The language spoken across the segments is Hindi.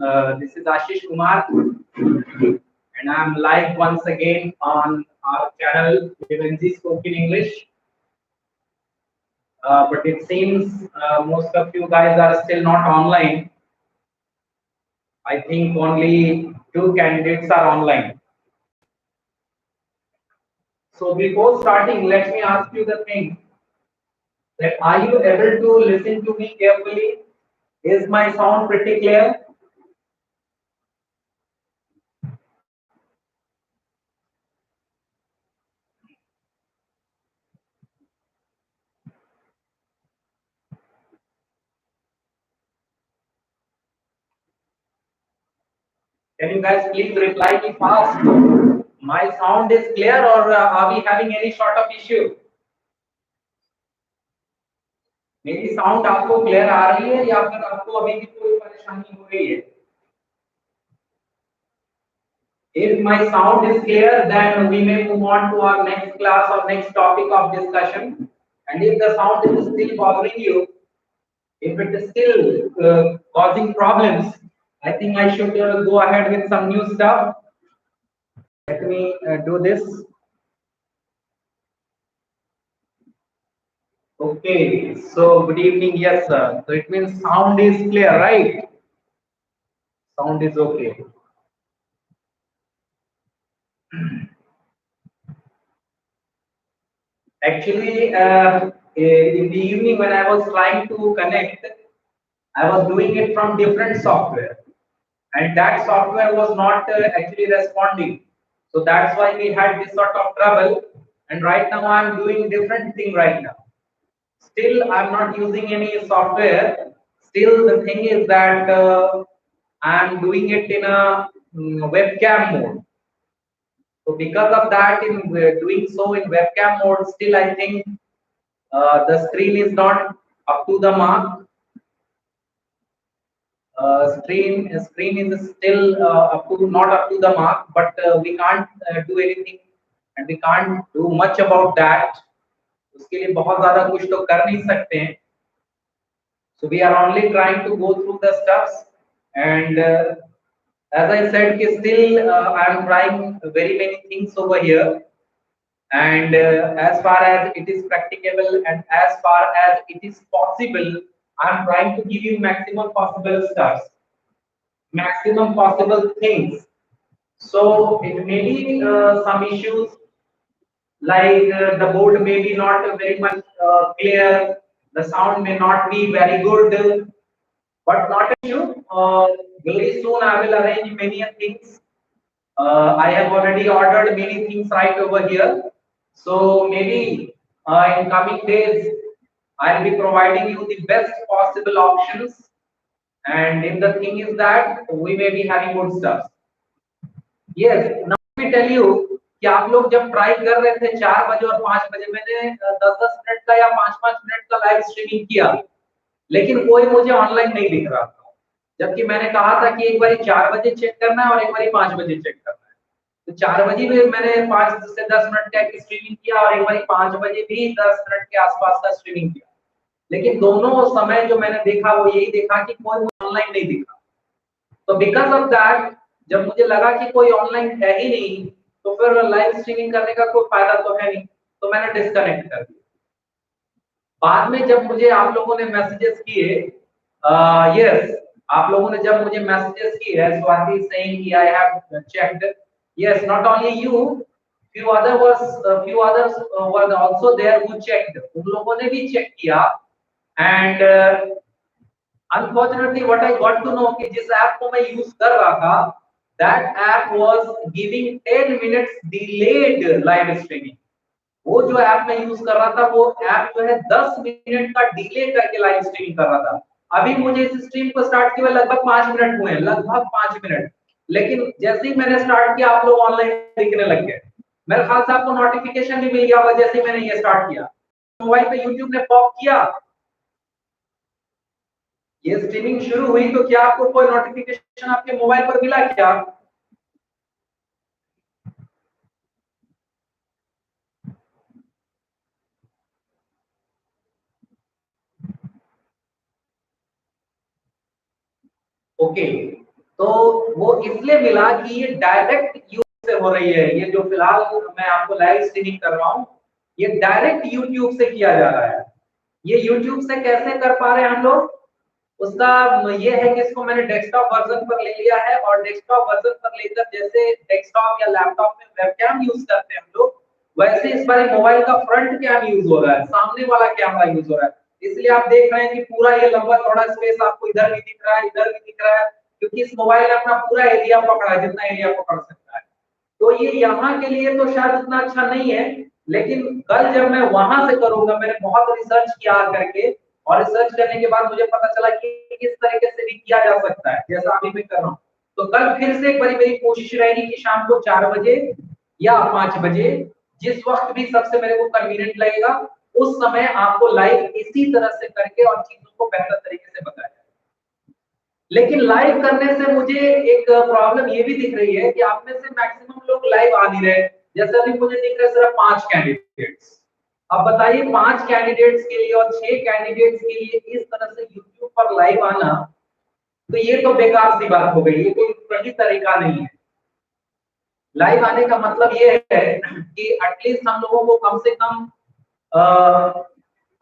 This is Ashish Kumar, and I'm live once again on our channel, UNG Spoken English. But it seems most of you guys are still not online. I think only two candidates are online. So before starting, let me ask you the thing that are you able to listen to me carefully? Is my sound pretty clear? Can you guys please reply me fast? My sound is clear or are we having any sort of issue? मेरी साउंड आपको क्लियर आ रही है या फिर आपको अभी भी कोई परेशानी हो रही है? If my sound is clear, then we may move on to our next class or next topic of discussion. And if the sound is still bothering you, if it is still causing problems, I think I should go ahead with some new stuff. Let me do this. Okay, so good evening. Yes, sir. So it means sound is clear, right? Sound is okay. Actually, in the evening when I was trying to connect, I was doing it from different software, and that software was not actually responding. So that's why we had this sort of trouble. And right now I'm doing different thing right now. Still, I'm not using any software. Still, the thing is that I'm doing it in a webcam mode. So because of that, in doing so in webcam mode, still I think the screen is not up to the mark. Screen is still up to not up to the mark, but we can't do anything and we can't do much about that. उसके लिए बहुत ज़्यादा कुछ तो कर नहीं सकते हैं. So we are only trying to go through the steps, and as I said, still I am trying very many things over here, and as far as it is practicable and as far as it is possible, I am trying to give you maximum possible steps, maximum possible things. So it may be some issues like the board may be not very much clear, the sound may not be very good, but not an issue. Very soon I will arrange many things. I have already ordered many things right over here. So maybe in coming days, I'll be providing you the best possible options. And if the thing is that we may be having good stuff. Yes, now let me tell you कि आप लोग जब ट्राई कर रहे थे 4 बजे और 5 बजे, मैंने 10-10 मिनट का या 5-5 मिनट का लाइव स्ट्रीमिंग किया, लेकिन कोई मुझे ऑनलाइन नहीं दिख रहा था। जबकि मैंने कहा था कि एक बारी 4 बजे चेक करना है और एक बारी 5 बजे चेक करना है। तो 4 बजे भी मैंने 5 से 10 मिनट का एक स्ट्रीमिंग किया और एक बारी 5 बजे भी 10 मिनट के आसपास का स्ट्रीमिंग किया। लेकिन दोनों समय जो मैंने देखा वो यही देखा कि कोई ऑनलाइन नहीं दिखा। तो बिकॉज ऑफ दैट जब मुझे लगा कि कोई ऑनलाइन है ही नहीं, तो फिर लाइव स्ट्रीमिंग करने का कोई फायदा तो है नहीं, तो मैंने डिस्कनेक्ट कर दिया। बाद में जब मुझे आप लोगों ने मैसेजेस किए, यस, आप लोगों ने जब मुझे मैसेजेस किए, स्वाति सेइंग कि I have checked, yes, not only you, few others were also there who checked, उन लोगों ने भी चेक किया, and unfortunately what I got to know कि जिस ऐप को मैं यूज कर रहा था, that app was giving 10 minutes delayed live streaming. वो जो ऐप मैं यूज कर रहा था, वो ऐप जो है 10 मिनट का डिले करके लाइव स्ट्रीमिंग कर रहा था। अभी मुझे इस स्ट्रीम को स्टार्ट किए हुए लगभग 5 मिनट हुए हैं, लगभग 5 मिनट, लेकिन जैसे ही मैंने स्टार्ट किया आप लोग ऑनलाइन दिखने लग गए। मेरे ख्याल से आपको नोटिफिकेशन भी मिल गया होगा जैसे ही मैंने ये स्टार्ट किया। मोबाइल पे यूट्यूब ने पॉप किया, ये स्ट्रीमिंग शुरू हुई, तो क्या आपको कोई नोटिफिकेशन आपके मोबाइल पर मिला क्या? ओके, तो वो इसलिए मिला कि ये डायरेक्ट यूट्यूब से हो रही है, ये जो फिलहाल मैं आपको लाइव स्ट्रीमिंग कर रहा हूँ, ये डायरेक्ट यूट्यूब से किया जा रहा है। ये यूट्यूब से कैसे कर पा रहे हैं हम लोग, उसका ये है कि इसको मैंने डेस्कटॉप वर्जन पर ले लिया है, और डेस्कटॉप वर्जन पर लेकर जैसे डेस्कटॉप या लैपटॉप में वेबकैम यूज करते हैं हम लोग, वैसे इस बार मोबाइल का फ्रंट कैम यूज हो रहा है, सामने वाला कैमरा यूज हो रहा है। इसलिए आप देख रहे हैं कि पूरा ये लंबा थोड़ा स्पेस आपको इधर भी दिख रहा है, इधर भी दिख रहा है, क्योंकि इस मोबाइल ने अपना पूरा एरिया पकड़ा है, जितना एरिया पकड़ सकता है। तो ये यहाँ के लिए तो शायद उतना अच्छा नहीं है, लेकिन कल जब मैं वहां से करूंगा, मैंने बहुत रिसर्च किया करके, और रिसर्च करने के बाद मुझे पता चला कि किस तरीके से भी किया जा सकता है, जैसा अभी मैं कर रहा हूँ। तो कल फिर से एक बारी मेरी कोशिश रहेगी कि शाम को 4 बजे या 5 बजे, जिस वक्त भी सबसे मेरे को कन्वीनियंट लगेगा, उस समय आपको लाइव इसी तरह से करके और चीजों को बेहतर तरीके से बताया। लेकिन लाइव करने से मुझे एक प्रॉब्लम ये भी दिख रही है कि आप में से मैक्सिमम लोग लाइव आ नहीं रहे। जैसे अभी मुझे दिख रहा है सिर्फ 5 कैंडिडेट्स। अब बताइए 5 कैंडिडेट्स के लिए और 6 कैंडिडेट्स के लिए इस तरह से यूट्यूब पर लाइव आना, तो ये तो बेकार सी बात हो गई, ये कोई सही तरीका नहीं है। लाइव आने का मतलब ये है कि एटलीस्ट हम लोगों को कम से कम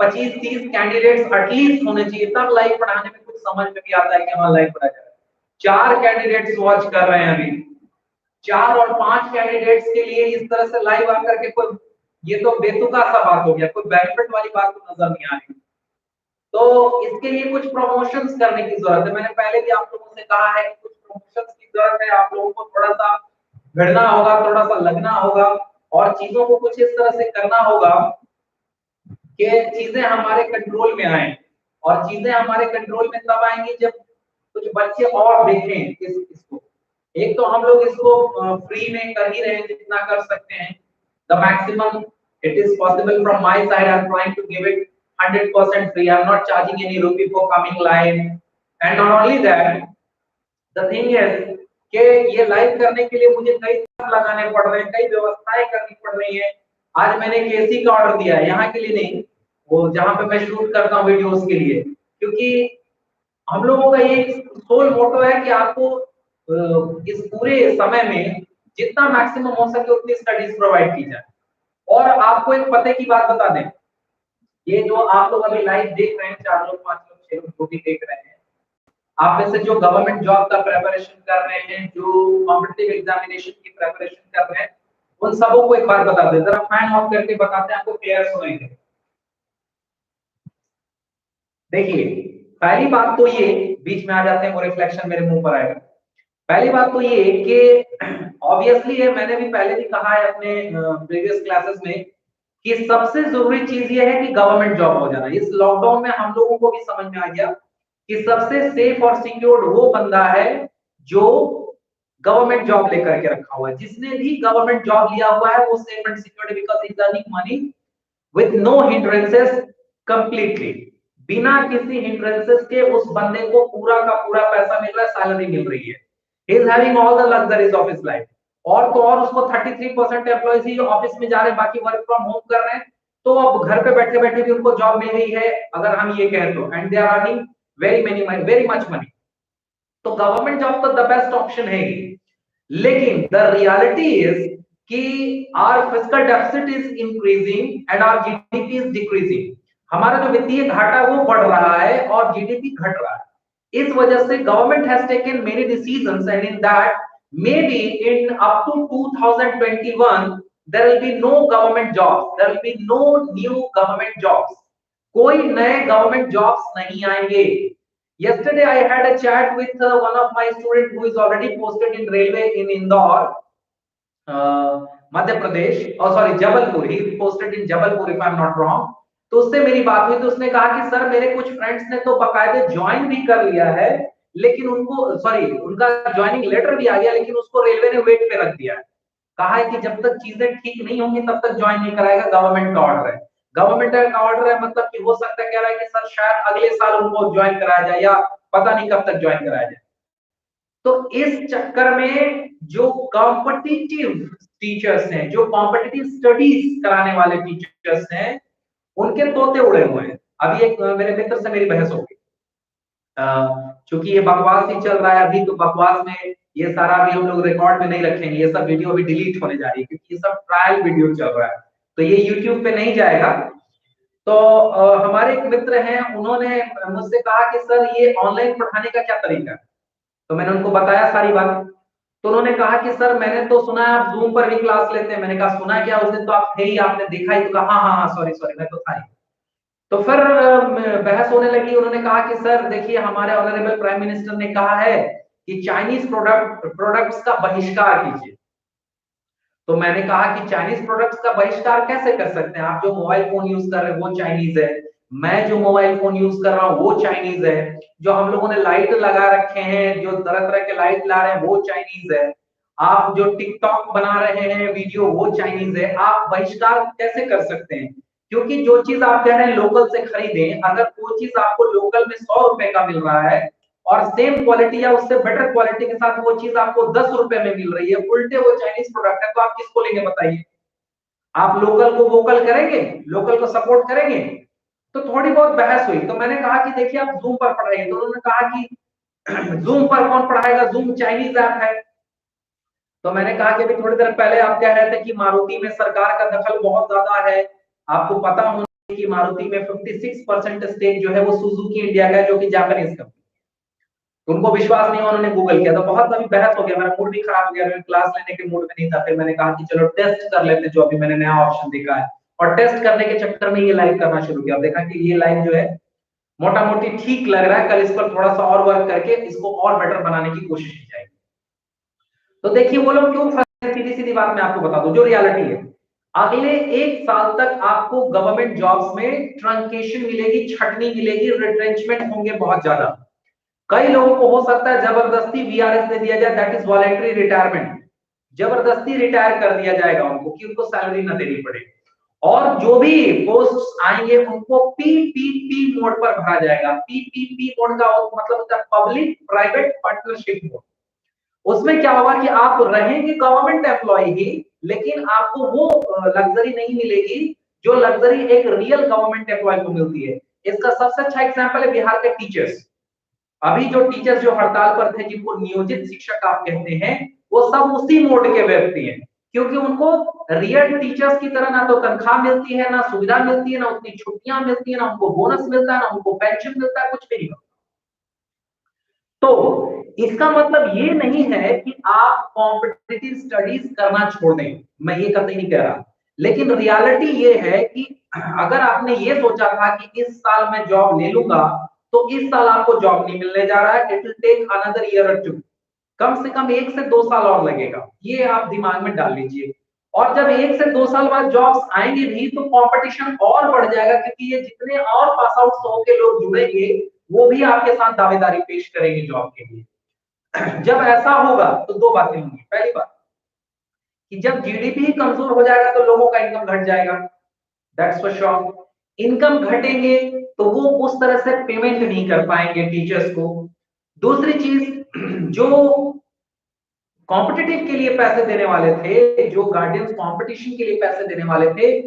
25-30 कैंडिडेट्स एटलीस्ट होने चाहिए, तब लाइव पढ़ाने में कुछ समझ में भी आता है कि हाँ लाइव पढ़ा जाए। 4 कैंडिडेट्स वॉच कर रहे हैं अभी, 4 और 5 कैंडिडेट्स के लिए इस तरह से लाइव आकर के कोई, ये तो बेतुका सा बात हो गया, कोई बेनिफिट वाली बात तो नजर नहीं आ रही। तो इसके लिए कुछ प्रमोशंस करने की जरूरत है। मैंने पहले भी आप लोगों से कहा है कि कुछ प्रमोशंस की जरूरत है, आप लोगों को थोड़ा सा भिड़ना होगा, थोड़ा सा लगना होगा, और चीजों को कुछ इस तरह से करना होगा कि चीजें हमारे कंट्रोल में आए। और चीजें हमारे कंट्रोल में तब आएंगी जब कुछ बच्चे और देखें इसको। एक तो हम लोग इसको फ्री में कर ही रहे हैं जितना कर सकते हैं, the maximum it is possible from my side. I'm trying to give it 100% free. I'm not charging any rupee for coming live. And not only that, the thing is कि ये लाइव करने के लिए मुझे कई साथ लगाने पड़ रहे हैं, कई व्यवस्थाएं करनी पड़ रही है। आज मैंने एक एसी का ऑर्डर दिया है, यहाँ के लिए नहीं, वो जहाँ पे मैं शूट करता हूँ वीडियोस के लिए, क्योंकि हम लोगों का ये सोल मोटो है कि आपको इस पूरे समय में जितना मैक्सिमम हो सके उतनी स्टडीज प्रोवाइड की जाए। और आपको एक पते की बात बता दें, ये जो आप लोग अभी लाइव देख रहे हैं, 4 लोग 5 लोग 6 लोग जो भी देख रहे हैं, आप में से जो गवर्नमेंट जॉब का प्रिपरेशन कर रहे हैं, जो कॉम्पिटिटिव एग्जामिनेशन की प्रिपरेशन कर रहे हैं, उन सबों को एक बार बता दें, जरा फैन ऑफ करके बताते हैं, आपको क्लियर सुनाएंगे। देखिए पहली बात तो ये, बीच में आ जाते हैं वो रिफ्लेक्शन मेरे मुंह पर आएगा। पहली बात तो ये कि ऑब्वियसली है, मैंने भी पहले भी कहा है अपने प्रीवियस क्लासेस में कि सबसे जरूरी चीज ये है कि गवर्नमेंट जॉब हो जाना। इस लॉकडाउन में हम लोगों को भी समझ में आ गया कि सबसे सेफ और सिक्योर्ड वो बंदा है जो गवर्नमेंट जॉब लेकर के रखा हुआ है। जिसने भी गवर्नमेंट जॉब लिया हुआ है वो safe and secured because he is earning money with no hindrances, completely बिना किसी हिंड्रेंसेस के उस बंदे को पूरा का पूरा पैसा मिल रहा है, सैलरी मिल रही है। He is having all the luxuries of his life. और तो और उसको 33% एम्प्लॉइज ही ऑफिस में जा रहे हैं, बाकी वर्क फ्रॉम होम कर रहे हैं, तो अब घर पे बैठे बैठे भी उनको जॉब मिल गई है, अगर हम ये कहें तो, and they are earning very much money. तो गवर्नमेंट जॉब तो द बेस्ट ऑप्शन है ही। लेकिन द रियलिटी इज कि our fiscal deficit is increasing and our GDP is decreasing. हमारा जो वित्तीय घाटा वो बढ़ रहा है और जीडीपी घट रहा है। इस वजह से government has taken many decisions, and in that maybe in up to 2021 there will be no government jobs, there will be no new government jobs, कोई नए गवर्नमेंट जॉब्स नहीं आएंगे। Yesterday I had a chat with one of my student who is already posted in railway in Indore, Madhya Pradesh, और sorry Jabalpur, he posted in Jabalpur if I am not wrong। तो उससे मेरी बात हुई तो उसने कहा कि सर मेरे कुछ फ्रेंड्स ने तो बकायदे ज्वाइन भी कर लिया है, लेकिन उनको सॉरी उनका ज्वाइनिंग लेटर भी आ गया, लेकिन उसको रेलवे ने वेट पे रख दिया है। कहा है कि जब तक चीजें ठीक नहीं होंगी तब तक ज्वाइन नहीं कराएगा, गवर्नमेंट का ऑर्डर है। गवर्नमेंट का ऑर्डर है मतलब कि हो सकता है कह रहा है कि सर शायद अगले साल उनको ज्वाइन कराया जाए या पता नहीं कब तक ज्वाइन कराया जाए। तो इस चक्कर में जो कॉम्पिटिटिव टीचर्स हैं, जो कॉम्पिटिटिव स्टडीज कराने वाले टीचर्स हैं, उनके तोते उड़े हुए हैं। अभी एक मेरे मित्र से मेरी बहस हो गई, क्योंकि ये बकवास ही चल रहा है अभी, तो बकवास में ये सारा भी हम लोग रिकॉर्ड में नहीं रखेंगे, ये सब वीडियो अभी डिलीट होने जा रही है क्योंकि ये सब ट्रायल वीडियो चल रहा है, तो ये यूट्यूब पे नहीं जाएगा। तो हमारे एक मित्र हैं, उन्होंने मुझसे कहा कि सर ये ऑनलाइन पढ़ाने का क्या तरीका है, तो मैंने उनको बताया सारी बात। तो उन्होंने कहा कि सर मैंने तो सुना है आप जूम पर भी क्लास लेते हैं। मैंने कहा सुना क्या, उस दिन तो आप थे ही, आपने देखा ही। तो कहा हाँ हाँ हाँ, सॉरी सॉरी, मैं तो था ही। तो फिर बहस होने लगी। उन्होंने कहा कि सर देखिए, हमारे ऑनरेबल प्राइम मिनिस्टर ने कहा है कि चाइनीज प्रोडक्ट्स का बहिष्कार कीजिए। तो मैंने कहा कि चाइनीज प्रोडक्ट्स का बहिष्कार कैसे कर सकते हैं, आप जो मोबाइल फोन यूज कर रहे हैं वो चाइनीज है, मैं जो मोबाइल फोन यूज कर रहा हूँ वो चाइनीज है, जो हम लोगों ने लाइट लगा रखे हैं, जो तरह तरह के लाइट ला रहे हैं वो चाइनीज है, आप जो टिकटॉक बना रहे हैं वीडियो वो चाइनीज है, आप बहिष्कार कैसे कर सकते हैं? क्योंकि जो चीज आप कह रहे हैं लोकल से खरीदें, अगर वो चीज आपको लोकल में 100 रुपए का मिल रहा है और सेम क्वालिटी या उससे बेटर क्वालिटी के साथ वो चीज आपको 10 रुपए में मिल रही है, उल्टे वो चाइनीज प्रोडक्ट है, तो आप किसको लेंगे बताइए? आप लोकल को वोकल करेंगे, लोकल को सपोर्ट करेंगे? तो थोड़ी बहुत बहस हुई। तो मैंने कहा कि देखिए आप जूम पर पढ़ाइए। तो उन्होंने कहा कि जूम पर कौन पढ़ाएगा, जूम चाइनीज ऐप है। तो मैंने कहा कि अभी थोड़ी देर पहले आप कह रहे थे कि मारुति में सरकार का दखल बहुत ज्यादा है, आपको पता होना चाहिए कि मारुति में 56% स्टेक जो है वो सुजुकी इंडिया का है, जो कि जापानीज कंपनी। उनको विश्वास नहीं हुआ, उन्होंने गूगल किया। तो बहुत अभी बहस हो गया, मेरा मूड भी खराब हो गया, मैं क्लास लेने के मूड में नहीं था। फिर मैंने कहा कि चलो टेस्ट कर लेते, जो अभी मैंने नया ऑप्शन देखा है, और टेस्ट करने के चक्कर में ये लाइव करना शुरू किया। देखा कि ये लाइव जो है मोटा मोटी ठीक लग रहा है, कल इस पर थोड़ा सा और वर्क करके इसको और बेटर बनाने की कोशिश की जाएगी। तो देखिए वो लोग क्यों फंसे, सीधी सीधी बात मैं आपको बता दूं जो रियलिटी है। अगले 1 साल तक आपको गवर्नमेंट जॉब्स में ट्रंकेशन मिलेगी, छटनी मिलेगी, रिट्रेंचमेंट होंगे बहुत ज्यादा। कई लोगों को हो सकता है जबरदस्ती वीआरएस दे दिया जाए, दैट इज वॉलेंट्री रिटायरमेंट। जबरदस्ती रिटायर कर दिया जाएगा उनको कि उनको सैलरी ना देनी पड़े। और जो भी पोस्ट आएंगे उनको पीपीपी मोड पर भरा जाएगा। पीपीपी मोड का मतलब होता है पब्लिक प्राइवेट पार्टनरशिप मोड। उसमें क्या होगा कि आप रहेंगे गवर्नमेंट एम्प्लॉय ही, लेकिन आपको वो लग्जरी नहीं मिलेगी जो लग्जरी एक रियल गवर्नमेंट एम्प्लॉय को मिलती है। इसका सबसे अच्छा एग्जांपल है बिहार के टीचर्स। अभी जो टीचर्स जो हड़ताल पर थे, जिनको नियोजित शिक्षक आप कहते हैं, वो सब उसी मोड के व्यक्ति हैं, क्योंकि उनको रियल टीचर्स की तरह ना तो तनख्वाह मिलती है, ना सुविधा मिलती है, ना उतनी छुट्टियां मिलती है, ना उनको बोनस मिलता है, ना उनको पेंशन मिलता है, कुछ भी नहीं। तो इसका मतलब ये नहीं है कि आप कॉम्पिटिटिव स्टडीज करना छोड़ दें, मैं ये कतई नहीं कह रहा। लेकिन रियलिटी ये है कि अगर आपने ये सोचा था कि इस साल मैं जॉब ले लूंगा, तो इस साल आपको जॉब नहीं मिलने जा रहा है। It will take another year और 2, कम से कम 1 से 2 साल और लगेगा, ये आप दिमाग में डाल लीजिए। और जब 1 से 2 साल बाद जॉब्स आएंगे भी तो कंपटीशन और बढ़ जाएगा, क्योंकि ये जितने और पास आउट 100 के लोग जुड़ेंगे वो भी आपके साथ दावेदारी पेश करेंगे जॉब के लिए। जब ऐसा होगा तो दो बातें होंगी। पहली बात कि जब जीडीपी ही कमजोर हो जाएगा तो लोगों का इनकम घट जाएगा, दैट्स फॉर श्योर। इनकम घटेंगे तो वो उस तरह से पेमेंट नहीं कर पाएंगे टीचर्स को। दूसरी चीज, जो कॉम्पिटिटिव के लिए पैसे देने वाले थे, जो गार्डियंस कंपटीशन के लिए पैसे देने वाले थे,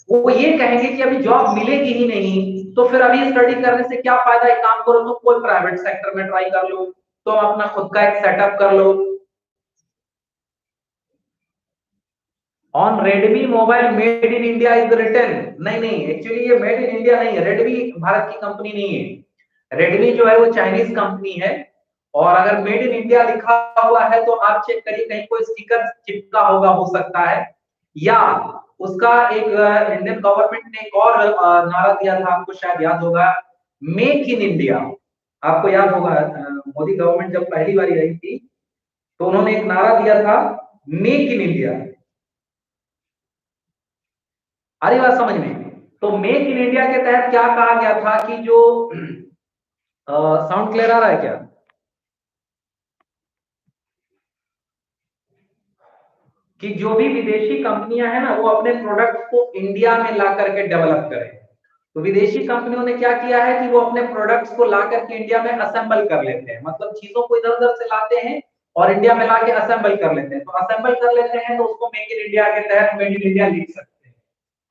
वो ये कहेंगे कि अभी जॉब मिलेगी ही नहीं, तो फिर अभी स्टडी करने से क्या फायदा, एक काम करो तो कोई प्राइवेट सेक्टर में ट्राई कर लो, तो अपना खुद का एक सेटअप कर लो। On Redmi mobile made in India is written, नहीं नहीं, एक्चुअली ये मेड इन इंडिया नहीं है, रेडमी भारत की कंपनी नहीं है। रेडमी जो है वो चाइनीज कंपनी है। और अगर मेड इन इंडिया लिखा हुआ है तो आप चेक करिए, कहीं कोई स्टिकर चिपका होगा, हो सकता है। या उसका एक इंडियन गवर्नमेंट ने एक और नारा दिया था, आपको शायद याद होगा, मेक इन इंडिया। आपको याद होगा मोदी गवर्नमेंट जब पहली बार आई थी तो उन्होंने एक नारा दिया था, मेक इन इंडिया। आ रही बात समझ में? तो मेक इन इंडिया के तहत क्या कहा गया था कि जो साउंड क्लियर आ रहा है क्या? कि जो भी विदेशी कंपनियां हैं ना, वो अपने प्रोडक्ट को इंडिया में ला करके डेवलप करें। तो विदेशी कंपनियों ने क्या किया है कि वो अपने प्रोडक्ट्स को ला करके इंडिया में असेंबल कर लेते हैं, मतलब चीजों को इधर उधर से लाते हैं और इंडिया में लाके असेंबल कर लेते हैं। तो असेंबल कर लेते हैं तो उसको मेक इन इंडिया के तहत मेड इन इंडिया लिख सकते हैं।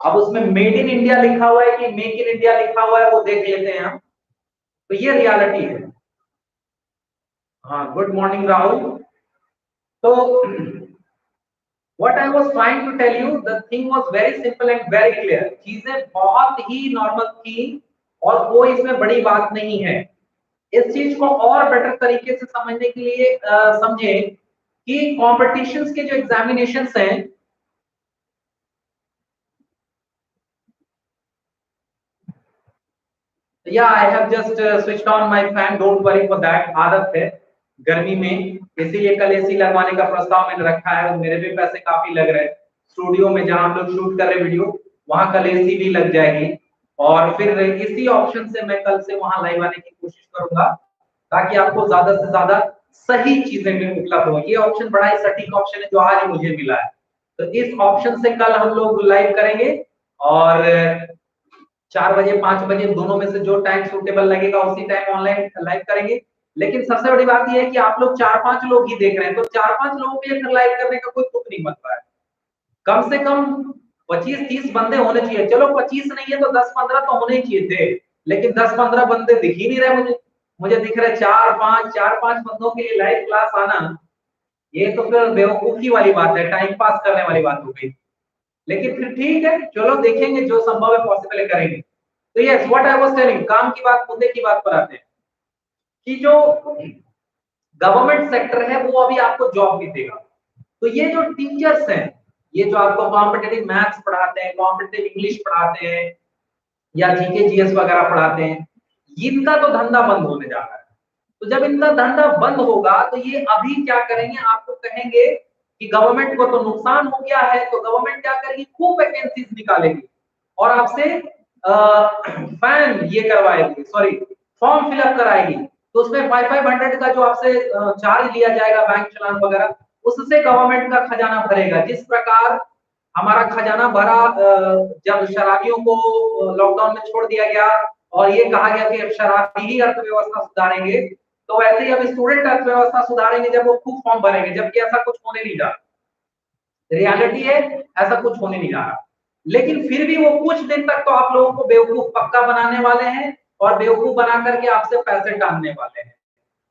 अब उसमें मेड इन इंडिया लिखा हुआ है कि मेक इन इंडिया लिखा हुआ है, वो देख लेते हैं हम। तो ये रियलिटी है। हाँ, गुड मॉर्निंग राहुल। तो what I was trying to tell you, the thing was very simple and very clear. चीजें बहुत ही नॉर्मल थी और कोई इसमें बड़ी बात नहीं है। इस चीज को और बेटर तरीके से समझने के लिए समझे कि कॉम्पिटिशन्स के जो एग्जामिनेशंस हैं, या I have just switched on my fan, don't worry for that. आदत है गर्मी में, इसीलिए कल एसी लगवाने का प्रस्ताव मैंने रखा है और मेरे भी पैसे काफी लग रहे हैं। स्टूडियो में जहां हम लोग शूट कर रहे वीडियो, वहां कल एसी भी लग जाएगी और फिर इसी ऑप्शन से मैं कल से वहां लाइव आने की कोशिश करूंगा ताकि आपको ज्यादा से ज्यादा सही चीजें में उपलब्ध हो। ये ऑप्शन बड़ा ही सटीक ऑप्शन है जो आज मुझे मिला है, तो इस ऑप्शन से कल हम लोग लाइव करेंगे और 4 बजे 5 बजे दोनों में से जो टाइम सूटेबल लगेगा उसी टाइम ऑनलाइन लाइव करेंगे। लेकिन सबसे बड़ी बात यह है कि आप लोग 4-5 लोग ही देख रहे हैं, तो 4-5 लोगों के लिए लाइव करने का कोई तुक नहीं बनता है। कम से कम 25-30 बंदे होने चाहिए। चलो 25 नहीं है तो 10-15 तो होने ही चाहिए थे, लेकिन 10-15 बंदे दिख ही नहीं रहे मुझे। मुझे दिख रहे 4-5 बंदों के लिए लाइव क्लास आना, ये तो फिर बेवकूफी वाली बात है, टाइम पास करने वाली बात हो गई। लेकिन फिर ठीक है, चलो देखेंगे, जो संभव है पॉसिबल है करेंगे। तो yes, what I was telling, काम की बात, मुद्दे की बात पर आते हैं कि जो गवर्नमेंट सेक्टर है वो अभी आपको जॉब भी देगा। तो ये जो टीचर्स हैं, ये जो आपको कॉम्पिटिटिव मैथ्स पढ़ाते हैं, कॉम्पिटिटिव इंग्लिश पढ़ाते हैं या जीके जीएस वगैरह पढ़ाते हैं, इनका तो धंधा बंद होने जा रहा है। तो जब इनका धंधा बंद होगा तो ये अभी क्या करेंगे, आपको कहेंगे कि गवर्नमेंट को तो नुकसान हो गया है, तो गवर्नमेंट क्या करेगी, खूब वैकेंसीज निकालेगी और आपसे फैन ये करवाएगी, सॉरी फॉर्म फिलअप कराएगी। तो उसमें 500 का जो आपसे चार्ज लिया जाएगा बैंक चलान वगैरह, उससे गवर्नमेंट का खजाना भरेगा। जिस प्रकार हमारा खजाना भरा जब शराबियों को लॉकडाउन में छोड़ दिया गया और ये कहा गया कि अब शराबी ही अर्थव्यवस्था सुधारेंगे, तो वैसे ही अब स्टूडेंट अर्थव्यवस्था सुधारेंगे जब वो खूब फॉर्म भरेंगे, जबकि ऐसा कुछ होने नहीं जा रहा। रियलिटी है ऐसा कुछ होने नहीं जा रहा। लेकिन फिर भी वो कुछ दिन तक तो आप लोगों को बेवकूफ पक्का बनाने वाले हैं और बेवकूफ बना करके आपसे पैसे टानने वाले हैं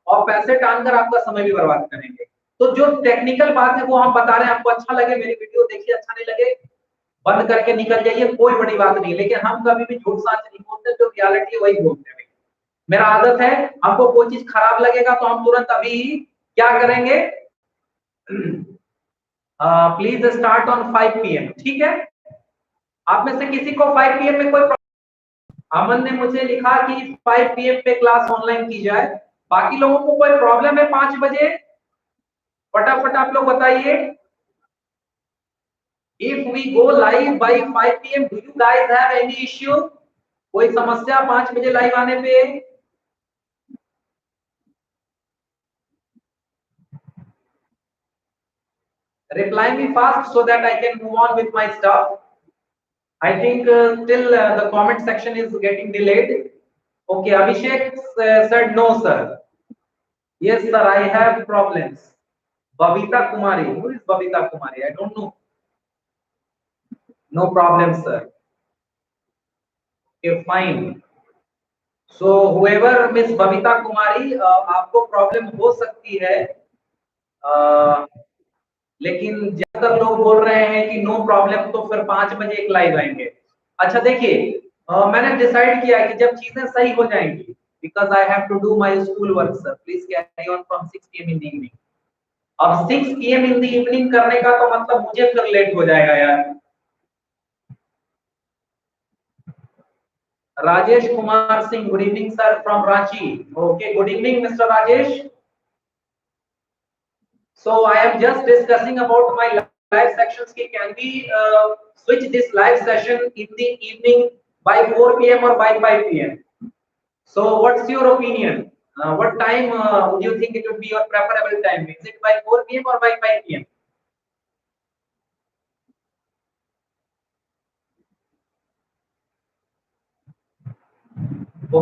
और पैसे टानकर आपका समय भी बर्बाद करेंगे। तो जो टेक्निकल बात है वो हम बता रहे हैं, आपको अच्छा लगे मेरी वीडियो देखिए, अच्छा नहीं लगे बंद करके निकल जाइए, कोई बड़ी बात नहीं। लेकिन हम कभी भी झूठ साच नहीं बोलते, जो रियलिटी है वही बोलते हैं। मेरा आदत है, हमको कोई चीज खराब लगेगा तो हम तुरंत अभी क्या करेंगे, प्लीज स्टार्ट ऑन 5 PM, ठीक है। आप में से किसी को 5 PM में कोई, अमन ने मुझे लिखा कि 5 PM पे क्लास ऑनलाइन की जाए, बाकी लोगों को कोई प्रॉब्लम है 5 बजे, फटाफट आप लोग बताइए। If we go live by 5 PM, do you guys have any issue? कोई समस्या 5 बजे लाइव आने पे? Reply me fast so that I can move on with my stuff. I think still the comment section is getting delayed. Okay, Abhishek said no, sir. Yes, sir, I have problems. Babita Kumari, who is Babita Kumari? I don't know. No problem, sir. Okay, fine. So whoever Miss Babita Kumari, आपको प्रॉब्लम हो सकती है, लेकिन ज्यादातर लोग बोल रहे हैं कि नो प्रॉब्लम, तो फिर 5 बजे एक लाइव आएंगे। अच्छा देखिए, मैंने डिसाइड किया है कि जब चीजें सही हो जाएंगी, because I have to do my school work sir, please carry on from 6 PM in the evening. अब 6 PM इन द इवनिंग करने का तो मतलब मुझे फिर लेट हो जाएगा यार। Rajesh Kumar Singh, good evening sir from Ranchi. Okay, good evening mister Rajesh. So I am just discussing about my live sections. Can we switch this live session in the evening by 4 PM or by 5 PM? So what's your opinion? What time would you think it would be your preferable time? Is it by 4 PM or by 5 PM?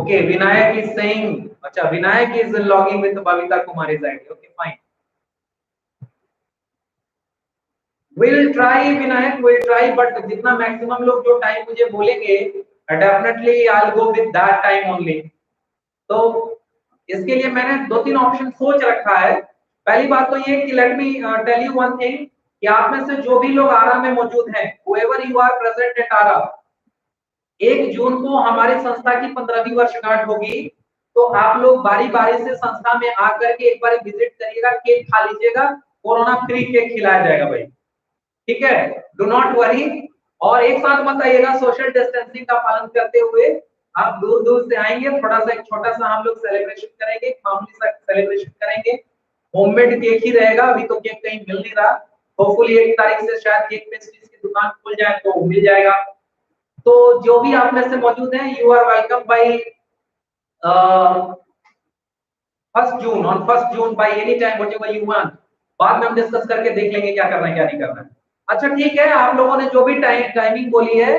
Okay, Vinayak is saying, acha, Vinayak is logging with Bhavita Kumari's ID. Okay, fine. We'll try Vinayak, we'll try, but जितना maximum लोग जो time मुझे बोलेंगे, definitely I'll go with that time only. तो इसके लिए मैंने 2-3 ऑप्शन सोच रखा है। पहली बात तो ये कि let me tell you one thing कि आप में से जो भी लोग आरा में मौजूद हैं, whoever you are present at आरा, 1 जून को हमारी संस्था की 15वीं वर्षगांठ होगी। तो आप लोग बारी-बारी से संस्था में आकर के एक बार विजिट करिएगा, केक खा लीजिएगा, कोरोना फ्री केक खिलाया जाएगा भाई, ठीक है? Do not worry. और एक साथ मत आइएगा, सोशल डिस्टेंसिंग का पालन करते हुए आप दूर-दूर से आएंगे, थोड़ा सा एक छोटा-सा हम लोग सेलिब्रेशन करेंगे, मामूली सा सेलिब्रेशन करेंगे। होममेड केक ही रहेगा, अभी तो केक कहीं मिल नहीं रहा। होपफुली 1 तारीख से शायद केक पेस्ट्रीज की दुकान खुल जाए तो मिल जाएगा। तो जो भी आप में से मौजूद हैं, you are welcome by 1 June, on 1 June by any time whatever you want. बाद में हम डिस्कस करके देख लेंगे क्या करना है क्या नहीं करना है। अच्छा ठीक है, आप लोगों ने जो भी टाइमिंग बोली है,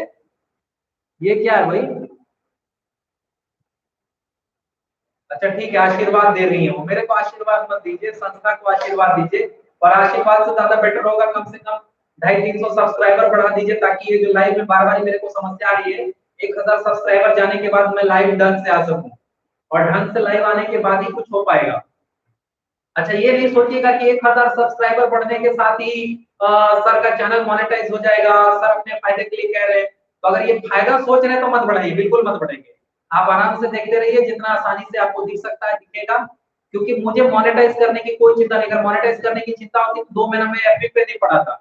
ये क्या है भाई? अच्छा ठीक है, आशीर्वाद दे रही हूँ। मेरे को आशीर्वाद मत दीजिए, संस्था को आशीर्वाद दीजिए। और आशीर्वाद से ज्यादा बेटर होगा कम से कम 250-300 सब्सक्राइबर बढ़ा दीजिए, ताकि ये जो लाइव में बार बार मेरे को समस्या आ रही है, 1000 सब्सक्राइबर जाने के बाद मैं लाइव ढंग से आ सकूं, और ढंग से लाइव आने के बाद ही कुछ हो पाएगा। अच्छा ये नहीं सोचिएगा कि 1000 सब्सक्राइबर बढ़ने के साथ ही सर का चैनल मोनेटाइज हो जाएगा, सर अपने फायदे के लिए कह रहे हैं। तो अगर ये फायदा सोच रहे हैं तो मत बढ़ाइए, बिल्कुल मत बढ़ाइए। आप आराम से देखते रहिए, जितना आसानी से आपको दिख सकता है दिखेगा। क्योंकि मुझे मोनेटाइज करने की कोई चिंता नहीं, अगर मोनेटाइज करने की चिंता होती तो 2 महीना में एफबी पे नहीं पड़ा था।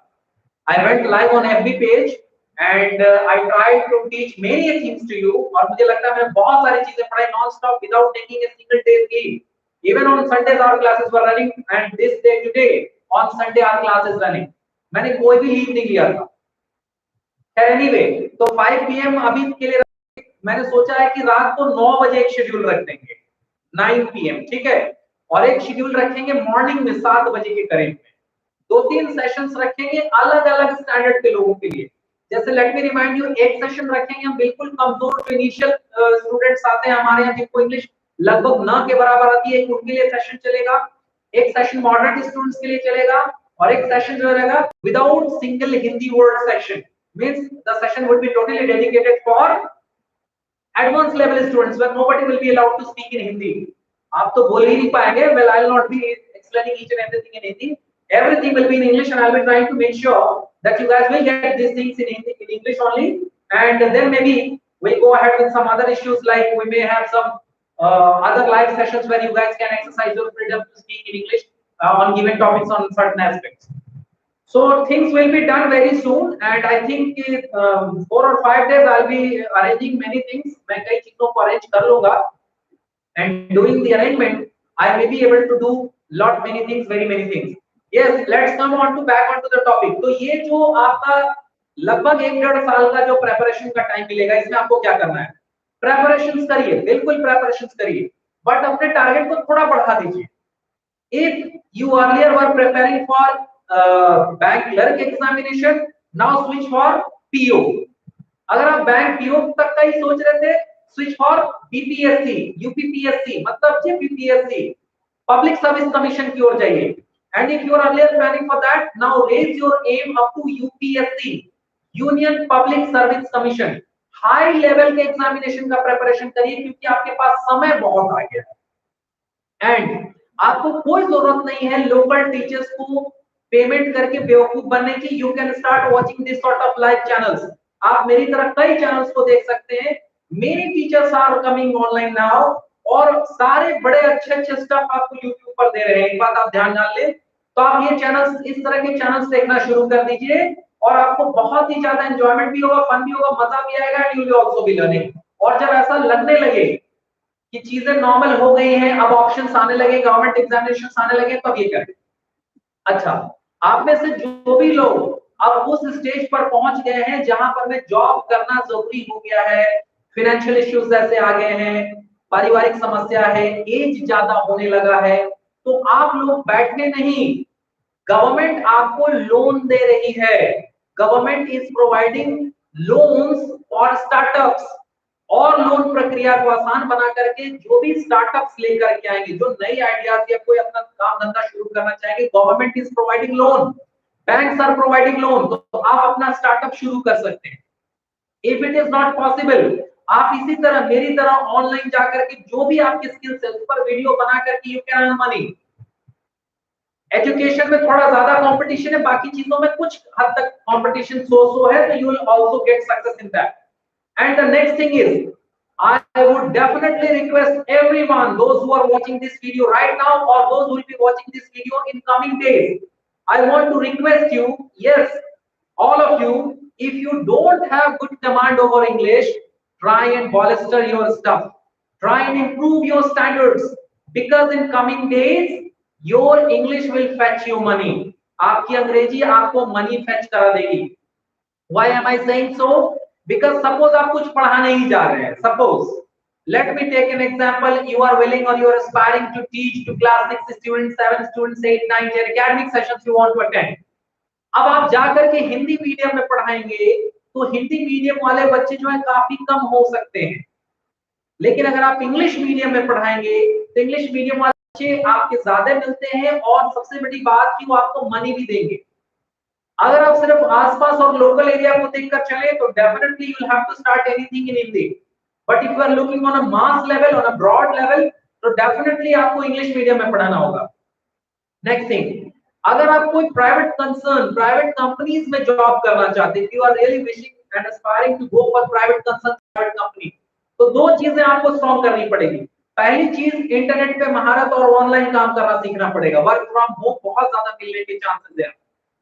I went live on FB page and I tried to teach many things to you, और मुझे लगता है मैंने बहुत सारी चीजें पढ़ाई non stop without taking a single day leave. Even on Sundays our classes were running, and this day today on Sunday our class is running. मैंने कोई भी लीव नहीं लिया था। Anyway, तो 5 PM अभी के लिए मैंने सोचा है कि रात को 9 बजे एक शेड्यूल रख देंगे, 9 PM, ठीक है? और एक शेड्यूल रखेंगे मॉर्निंग में 7 बजे के करीब में। 2-3 सेशंस रखेंगे अलग-अलग स्टैंडर्ड के लोगों के लिए। जैसे लेट मी रिमाइंड यू, एक सेशन रखेंगे हम बिल्कुल कमजोर जो इनिशियल स्टूडेंट्स आते हैं हमारे यहाँ, जिनको इंग्लिश लगभग न के बराबर आती है, उनके लिए सेशन चलेगा। एक सेशन मॉडरेट स्टूडेंट्स के लिए चलेगा, और एक सेशन जो रहेगा without single Hindi word session, means the session would be totally dedicated for advance level students where nobody will be allowed to speak in Hindi. आप तो बोल ही नहीं पाएंगे, well I will not be explaining each and everything in Hindi, everything will be in English, and I'll be trying to make sure that you guys will get these things in English only, and then maybe we'll go ahead with some other issues, like we may have some other live sessions where you guys can exercise your freedom to speak in English on given topics on certain aspects. So things will be done very soon, and I think 4 or 5 days I'll be arranging many things. मैं कई चीजों को arrange कर लूँगा, and doing the arrangement I may be able to do lot many things, very many things. Yes, let's come on to back onto the topic. तो ये जो आपका लगभग 1-1.5 साल का जो प्रिपरेशन का टाइम मिलेगा, इसमें आपको क्या करना है? प्रिपरेशंस करिए, बिल्कुल प्रिपरेशंस करिए, बट अपने टारगेट को थोड़ा बढ़ा दीजिए। If you earlier were preparing for bank clerk examination, now switch for PO. अगर आप बैंक PO तक का ही सोच रहे थे, switch for BPSC, UPPSC, मतलब JPPSC, Public Service Commission की ओर जाइए। And if you are earlier planning for that, now raise your aim up to UPSC, Union Public Service Commission. High level के एग्जामिनेशन का प्रिपरेशन करिए, क्योंकि आपके पास समय बहुत आ गया है, एंड आपको कोई जरूरत नहीं है लोकल टीचर्स को पेमेंट करके बेवकूफ बनने की। You can start watching this sort of live channels. आप मेरी तरह कई चैनल्स को देख सकते हैं। Many teachers are coming online now, और सारे बड़े अच्छे स्टफ आपको यूट्यूब पर दे रहे हैं। एक बात आप ध्यान डाल लें, तो आप ये चैनल्स, इस तरह के चैनल्स देखना शुरू कर दीजिए, और आपको बहुत ही ज्यादा एंजॉयमेंट भी होगा, फन भी होगा, मजा भी आएगा, and you will also be learning. और जब ऐसा लगने लगे कि चीजें नॉर्मल हो गई हैं, अब ऑप्शंस आने लगे, गवर्नमेंट एग्जामिनेशंस आने लगे, तब ये करें। अच्छा, आप में से जो भी लोग अब उस स्टेज पर पहुंच गए हैं जहां पर में जॉब करना जरूरी हो गया है, फाइनेंशियल इश्यूज जैसे आ गए हैं, पारिवारिक समस्या है, एज ज्यादा होने लगा है, तो आप लोग बैठने नहीं, गवर्नमेंट आपको लोन दे रही है। Government is providing loans for startups, और लोन प्रक्रिया को आसान बना करके जो भी स्टार्टअप्स लेकर के आएंगे, जो नई आइडियाज या कोई अपना काम धंधा शुरू करना चाहेंगे, government is providing loan, banks are providing loan, तो आप अपना स्टार्टअप शुरू कर सकते हैं। If it is not possible, आप इसी तरह मेरी तरह ऑनलाइन जाकर के जो भी आपकी स्किल्स है उस पर वीडियो बना करके you can earn money. Education में थोड़ा ज्यादा कंपटीशन है, बाकी चीजों में कुछ हद तक कंपटीशन सो है, तो you will also get success in that. And the next thing is I would definitely request everyone, those who are watching this video right now or those who will be watching this video in coming days, I want to request you, yes, all of you, if you don't have good command over English, try and bolster your stuff, try and improve your standards, because in coming days your English will fetch you money। आपकी अंग्रेजी आपको मनी फेच करा देगी। Why am I saying so? Because suppose आप कुछ पढ़ाने ही जा रहे हैं, suppose let me take an example, you are willing or you are aspiring to teach to class 6 students, 7 students, 8 9 10 academic sessions you want to attend। अब आप जाकर के हिंदी मीडियम में पढ़ाएंगे तो हिंदी मीडियम वाले बच्चे जो है काफी कम हो सकते हैं, लेकिन अगर आप इंग्लिश मीडियम में पढ़ाएंगे तो इंग्लिश मीडियम वाले बच्चे आपके ज्यादा मिलते हैं, और सबसे बड़ी बात कि वो आपको मनी भी देंगे। अगर आप सिर्फ आसपास और लोकल एरिया को देखकर चले तो definitely you will have to start anything in Hindi, but if you are looking on a mass level, on a broad level, तो डेफिनेटली आपको इंग्लिश मीडियम में पढ़ाना होगा। नेक्स्ट थिंग, अगर आप कोई प्राइवेट कंसर्न, प्राइवेट कंपनीज में जॉब करना चाहते हैं, you are really wishing and aspiring to go for private concern, private company, तो दो चीजें आपको स्ट्रॉन्ग करनी पड़ेगी। पहली चीज, इंटरनेट पे महारत और ऑनलाइन काम करना सीखना पड़ेगा, वर्क फ्रॉम होम बहुत ज्यादा मिलने के चांसेस है।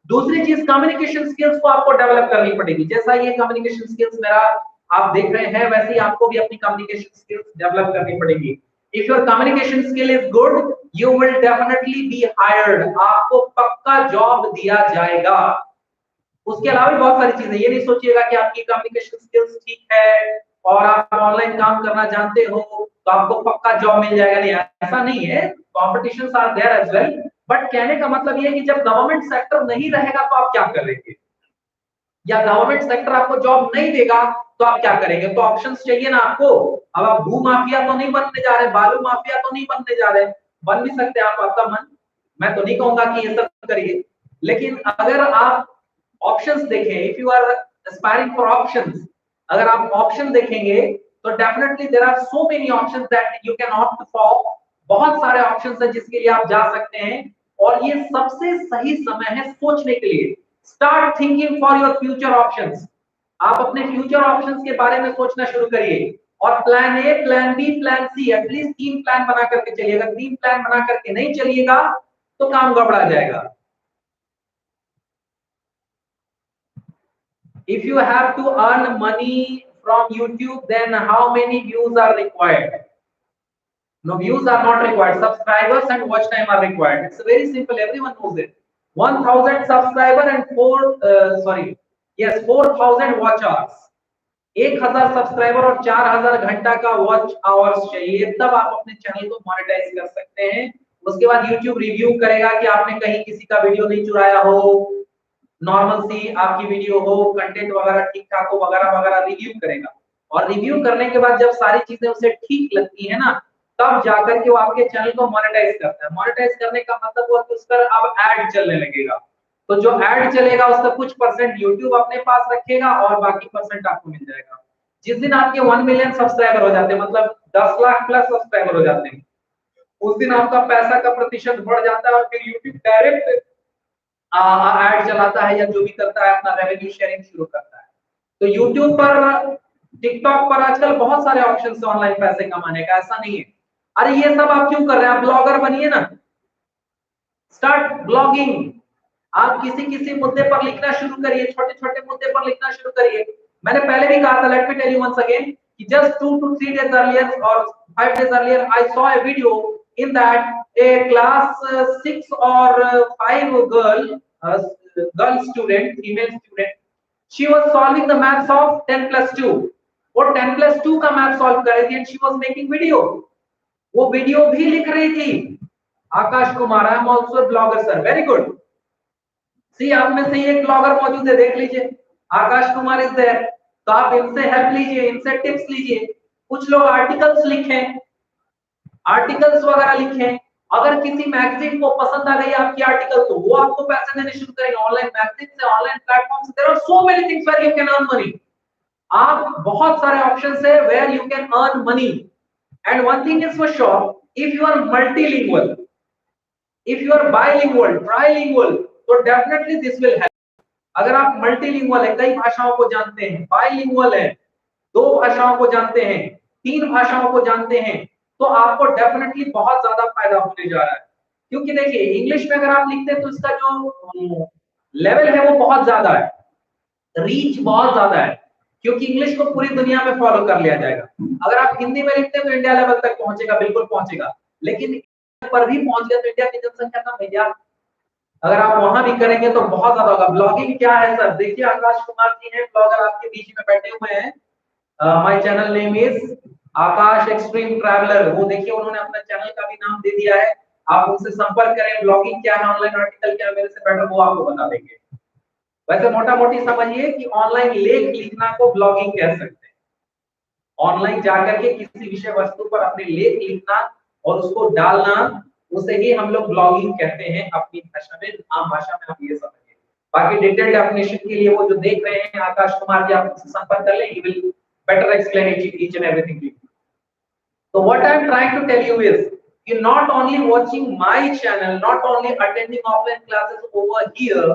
दूसरी चीज, कम्युनिकेशन स्किल्स को आपको डेवलप करनी पड़ेगी। जैसा ये कम्युनिकेशन स्किल्स मेरा आप देख रहे हैं, वैसे ही आपको भी अपनी कम्युनिकेशन स्किल्स डेवलप करनी पड़ेगी। If your communication skill is good, you will definitely be hired, आपको पक्का जॉब दिया जाएगा। उसके अलावा भी बहुत सारी चीजें, ये नहीं सोचिएगा कि आपकी कम्युनिकेशन स्किल्स ठीक है और आप ऑनलाइन काम करना जानते हो तो आपको पक्का जॉब मिल जाएगा, नहीं, ऐसा नहीं है। Competitions are there as well, but कहने का मतलब ये है कि जब गवर्नमेंट सेक्टर नहीं रहेगा तो आप क्या करेंगे, या गवर्नमेंट सेक्टर आपको जॉब नहीं देगा तो आप क्या करेंगे? तो ऑप्शंस चाहिए ना आपको। अब आप भू माफिया तो नहीं बनने जा रहे, बालू माफिया तो नहीं बनने जा रहे, बन भी सकते हैं आप, आपका मन, मैं तो नहीं कहूंगा कि ये सब करिए, लेकिन अगर आप ऑप्शंस देखें, if you are aspiring for options, अगर आप ऑप्शन देखेंगे तो definitely there are so many options that you can opt for, बहुत सारे ऑप्शंस हैं जिसके लिए आप जा सकते हैं, और ये सबसे सही समय है सोचने के लिए। Start thinking for your future options, आप अपने फ्यूचर ऑप्शंस के बारे में सोचना शुरू करिए, और plan A, plan B, plan C, at least 3 plan बना करके चलिए। अगर 3 प्लान बना करके नहीं चलिएगा तो काम गड़बड़ा जाएगा। If you have to earn money from YouTube, then how many views are required? No, views are not required. Subscribers and watch time are required. It's very simple. Everyone knows it. 1000 subscriber and 4000 watch hours. 1000 subscriber और 4000 घंटा का वॉच आवर्स चाहिए, तब आप अपने चैनल को मोनेटाइज कर सकते हैं। उसके बाद YouTube रिव्यू करेगा कि आपने कहीं किसी का वीडियो नहीं चुराया हो, नॉर्मल सी आपकी वीडियो हो, कंटेंट वगैरह ठीक ठाक हो, वगैरह वगैरह रिव्यू करेगा। और रिव्यू करने के बाद जब सारी चीजें उसे ठीक लगती है ना, तब जाकर के वो आपके चैनल को मोनेटाइज करता है। मोनेटाइज करने का मतलब हुआ कि उस पर अब ऐड चलने लगेगा, तो जो ऐड चलेगा उसका कुछ परसेंट YouTube अपने पास रखेगा और बाकी परसेंट आपको मिल जाएगा। जिस दिन आपके 1 मिलियन सब्सक्राइबर हो जाते हैं, मतलब 10 लाख प्लस सब्सक्राइबर हो जाते हैं, उस दिन आपका पैसा का प्रतिशत बढ़ जाता है और फिर YouTube डायरेक्ट ऐड चलाता है या जो भी करता है अपना रेवेन्यू शेयरिंग शुरू करता है। तो YouTube पर, TikTok पर आजकल बहुत सारे ऑप्शन है ऑनलाइन पैसे कमाने का, ऐसा नहीं है। अरे ये सब आप क्यों कर रहे हैं? आप ब्लॉगर बनिए ना, स्टार्ट ब्लॉगिंग। आप किसी किसी मुद्दे पर लिखना शुरू करिए, छोटे छोटे मुद्दे पर लिखना शुरू करिए। मैंने पहले भी कहा था, let me tell you once again, कि just 2 to 3 days earlier or 5 days earlier I saw a video in that a class 6 or 5 girl student, female student, she was solving the maths of 10 plus 2, वो 10 plus 2 का मैथ सॉल्व कर रही थी and she was making video, वो वीडियो भी लिख रही थी। Akash Kumar, I am also blogger sir, very good. See आप में से ही एक ब्लॉगर मौजूद है, देख लीजिए, आकाश कुमार इज देयर, तो आप इनसे हेल्प लीजिए, इनसे टिप्स लीजिए। कुछ लोग आर्टिकल्स लिखें, आर्टिकल्स वगैरह लिखें। अगर किसी मैगजीन को पसंद आ गई आपकी आर्टिकल, तो वो आपको पैसे देने शुरू करेंगे, ऑनलाइन मैगजीन से, ऑनलाइन प्लेटफॉर्म से। There are so many things where you can earn money. आप बहुत सारे ऑप्शंस है where you can earn money and one thing is for sure, if you are multilingual, if you are bilingual, trilingual, तो डेफिनेटली दिस विल हेल्प। अगर आप मल्टीलिंगुअल है, कई भाषाओं को जानते हैं, बाइलिंगुअल है, दो भाषाओं को जानते हैं, तीन भाषाओं को जानते हैं, तो आपको डेफिनेटली बहुत ज्यादा फायदा होने जा रहा है। क्योंकि देखिए इंग्लिश में अगर आप लिखते हैं तो इसका जो लेवल है वो बहुत ज्यादा है, रीच बहुत ज्यादा है, क्योंकि इंग्लिश को पूरी दुनिया में फॉलो कर लिया जाएगा। अगर आप हिंदी में लिखते हैं तो इंडिया लेवल तक पहुंचेगा, बिल्कुल पहुंचेगा, लेकिन पर भी पहुंच गया तो इंडिया की जनसंख्या कम है यार, अगर आप वहां भी करेंगे तो बहुत ज्यादा होगा। ब्लॉगिंग क्या है सर, देखिए आकाश कुमार जी हैं ब्लॉगर आपके बीच में बैठे हुए हैं, my channel name is Akash extreme traveller, वो देखिए उन्होंने अपना चैनल का भी नाम दे दिया है, आप उनसे संपर्क करें, ब्लॉगिंग क्या है, ऑनलाइन आर्टिकल क्या है, मेरे से बेटर वो आपको बता देंगे। वैसे मोटा मोटी समझिए कि ऑनलाइन लेख लिखना को ब्लॉगिंग कह सकते हैं, ऑनलाइन जाकर के किसी विषय वस्तु पर अपने लेख लिखना और उसको डालना, उसे ही हम लोग ब्लॉगिंग कहते हैं अपनी भाषा में, आम भाषा में आप ये समझिए। बाकी डिटेल डेफिनेशन के लिए वो जो देख रहे हैं आकाश कुमार जी, आप उससे संपर्क कर लें, he will better explain each and everything to you. So what I am trying to tell you is, you not only watching my channel, not only attending offline classes over here,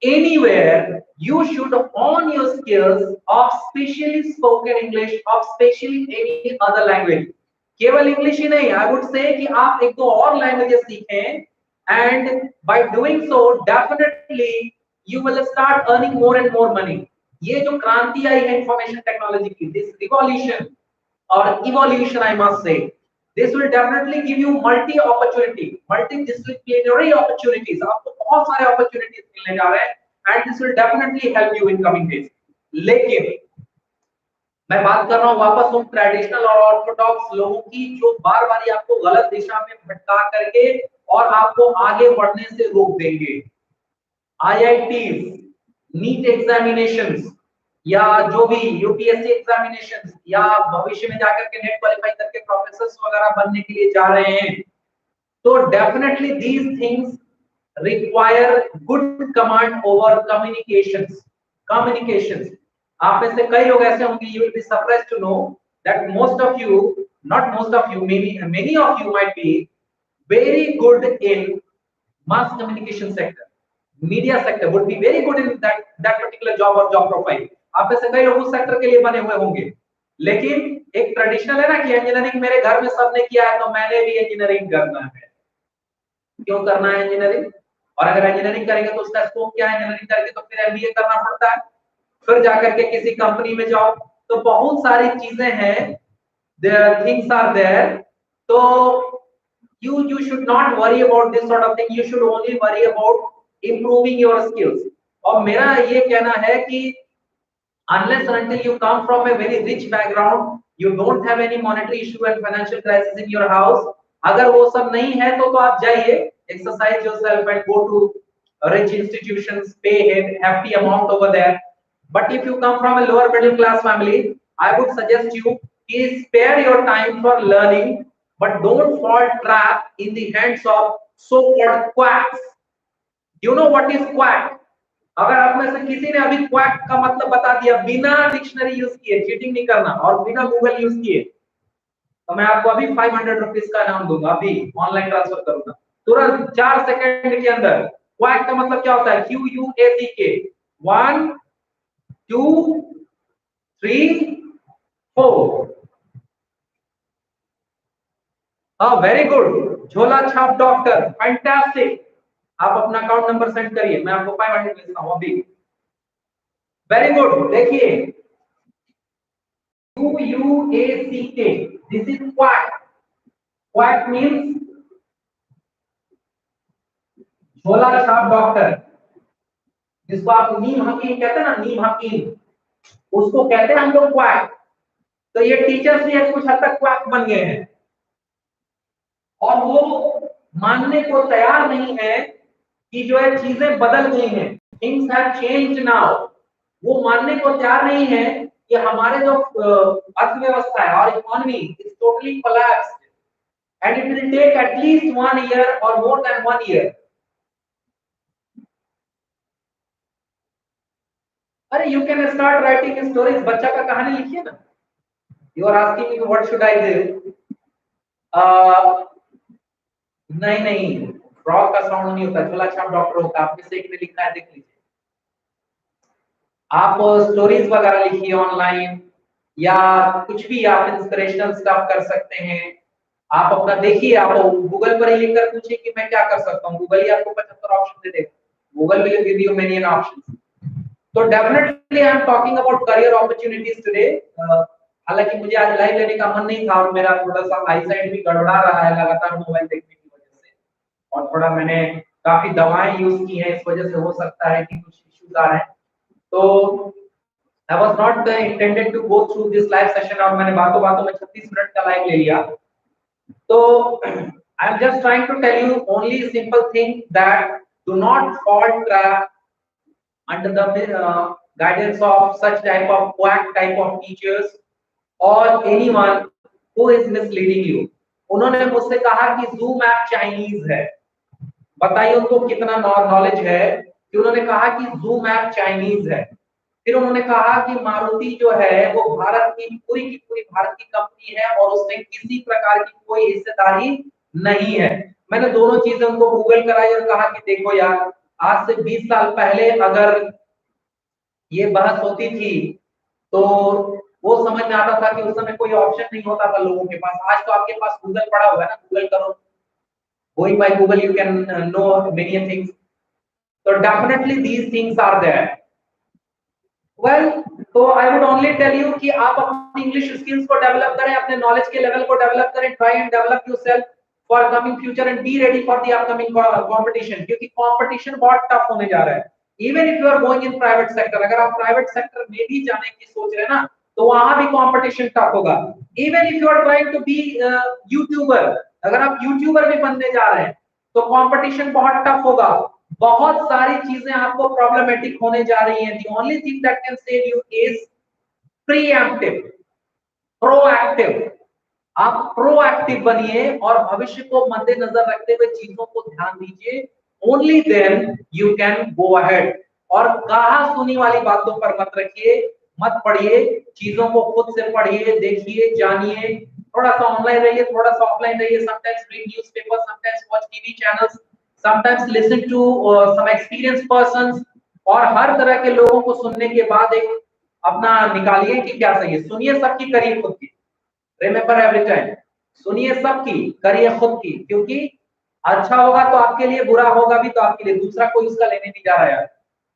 anywhere you should hone your skills of specially spoken English, of specially any other language. केवल इंग्लिश ही नहीं, आई वुड से कि आप एक दो और लैंग्वेजेस सीखें, and by doing so definitely you will start earning more and more money. ये जो क्रांति आई है इंफॉर्मेशन टेक्नोलॉजी की, दिस रिवॉल्यूशन और evolution I must say, this will definitely give you multi opportunity, multidisciplinary opportunities, आपको बहुत सारे opportunities मिलने जा रहे हैं, and this will definitely help you in coming days। लेकिन मैं बात कर रहा हूं वापस उन ट्रेडिशनल और ऑर्थोडॉक्स लोगों की जो बार बार आपको गलत दिशा में भटका करके और आपको आगे बढ़ने से रोक देंगे। आईआईटीज, नीट एग्जामिनेशंस, या जो भी यूपीएससी एग्जामिनेशंस, या भविष्य में जाकर के नेट क्वालिफाई करके प्रोफेसर्स वगैरह बनने के लिए जा रहे हैं, तो definitely these things require good command over communications. Communications, आप में से कई लोग ऐसे होंगे, you will be surprised to know that most of you, not most of you, many of you might be very good in mass communication sector, media sector, would be very good in that particular job or job profile। आप में से कई लोग उस सेक्टर के लिए बने हुए होंगे, लेकिन एक ट्रेडिशनल है ना कि इंजीनियरिंग मेरे घर में सबने किया है तो मैंने भी इंजीनियरिंग करना है। क्यों करना है इंजीनियरिंग? और अगर इंजीनियरिंग करेंगे तो उसका स्कोप क्या है, इंजीनियरिंग करके तो फिर एमबीए करना पड़ता है, फिर जाकर के किसी कंपनी में जाओ, तो बहुत सारी चीजें हैं, देयर थिंग्स आर देयर। तो you should not worry about this sort of thing, you should only worry about improving your skills। और मेरा ये कहना है कि unless and until you come from a very rich background, you don't have any monetary issue and financial crisis in your house, अगर वो सब नहीं है तो आप जाइए, exercise yourself and go to rich institutions, pay hefty amount over there। But if you come from a lower middle class family, I would suggest you, please spare your time for learning, but don't fall trap in the hands of so-called quacks। You know what is quack? अगर आप में से किसी ने अभी क्वैक का मतलब बता दिया बिना डिक्शनरी यूज किए, चीटिंग नहीं करना, और बिना गूगल यूज किए, तो मैं आपको अभी 500 रुपीज का नाम दूंगा, अभी ऑनलाइन ट्रांसफर करूंगा तुरंत 4 सेकंड के अंदर। क्वैक का मतलब क्या होता है? QUACK, 1 2 3 4। वेरी गुड, झोला छाप डॉक्टर, फैंटास्टिक। आप अपना अकाउंट नंबर सेंड करिए, मैं आपको 500 भेजता हूं अभी। वेरी गुड, देखिए QUACK, this is quack. Quack means झोला छाप डॉक्टर, जिसको आप नीम हकीम कहते हैं ना, नीम हकीम, उसको कहते हैं हम लोग क्वैक। तो ये टीचर्स भी कुछ हद तक क्वैक बन गए हैं, और वो मानने को तैयार नहीं है कि जो है चीजें बदल गई हैं, थिंग्स हैव चेंज्ड नाउ। वो मानने को तैयार नहीं है कि हमारे जो अर्थव्यवस्था है और economy is totally collapsed and it will take at least 1 year और मोर देन 1 ईयर। अरे you can start writing stories, बच्चा का कहानी लिखिए ना। You are asking me what should I do? नहीं नहीं, फ्रॉग का साउंड नहीं होता, चला छाप डॉक्टर होता, आप में से एक ने लिखा है, देख लीजिए। आप स्टोरीज वगैरह लिखिए ऑनलाइन, या कुछ भी आप इंस्पिरेशनल स्टफ कर सकते हैं। आप अपना देखिए, आप गूगल पर ही लिखकर पूछिए कि मैं क्या कर सकता हूँ, गूगल ही आपको 75 ऑप्शन दे देगा। Google will give you many options. तो definitely I am talking about career opportunities today. हालांकि मुझे आज लाइव लेने का मन नहीं था, और मेरा थोड़ा सा आई साइट भी गड़बड़ा रहा है लगातार मोबाइल देखने की वजह से, और थोड़ा मैंने काफी दवाएं यूज की हैं, इस वजह से हो सकता है कि कुछ इश्यूज आ रहे हैं। तो I was not intended to go through this live session, और मैंने बातों बातों में 36 मिनट का लाइव ले लिया। तो I am just trying to tell you only simple thing that do not fall trap under the guidance of such type of quack type of teachers or anyone who is misleading you। उन्होंने मुझसे कहा कि Zoom ऐप चाइनीज है। बताइए उनको कितना नॉलेज है कि उन्होंने कहा कि Zoom ऐप चाइनीज है। फिर उन्होंने कहा कि मारुति जो है वो भारत की पूरी भारत की कंपनी है, और उसमें किसी प्रकार की कोई हिस्सेदारी नहीं है। मैंने दोनों चीजें उनको गूगल कराई और कहा कि देखो यार, आज से 20 साल पहले अगर ये बहस होती थी तो वो समझ में आता था कि उस समय कोई ऑप्शन नहीं होता था लोगों के पास। आज तो आपके पास गूगल पड़ा हुआ है ना, गूगल करो, going by Google you can know many things. तो definitely these things are there. Well, तो I would only tell you कि आप अपनी इंग्लिश स्किल्स को डेवलप करें, अपने नॉलेज के लेवल को डेवलप करें, try and develop yourself for coming future and be ready for the upcoming competition, क्योंकि कंपटीशन बहुत टफ होने जा रहा है। Even if you are going in private sector, अगर आप प्राइवेट सेक्टर में भी जाने की सोच रहे हैं ना, तो वहां भी कंपटीशन टफ होगा। Even if you are trying to be YouTuber, अगर आप यूट्यूबर भी बनने जा रहे हैं तो कंपटीशन बहुत टफ होगा। बहुत सारी चीजें आपको प्रॉब्लमेटिक होने जा रही हैं। The only thing that can save you is pre-emptive, proactive. आप प्रोएक्टिव बनिए और भविष्य को मद्देनजर रखते हुए चीजों को ध्यान दीजिए। Only then you can go ahead. और कहा सुनी वाली बातों पर मत रखिए, मत पढ़िए, चीजों को खुद से पढ़िए, देखिए, जानिए। थोड़ा सा ऑनलाइन रहिए, थोड़ा सा ऑफलाइन रहिए। Sometimes read newspaper, sometimes watch TV channels, sometimes listen to some experience persons. और हर तरह के लोगों को सुनने के बाद एक अपना निकालिए कि क्या सही है। सुनिए सबकी, करिए खुद की। रिमेंबर एवरी टाइम, सुनिए सबकी, करिए खुद की, क्योंकि अच्छा होगा तो आपके लिए, बुरा होगा भी तो आपके लिए, दूसरा कोई उसका लेने नहीं जा रहा है।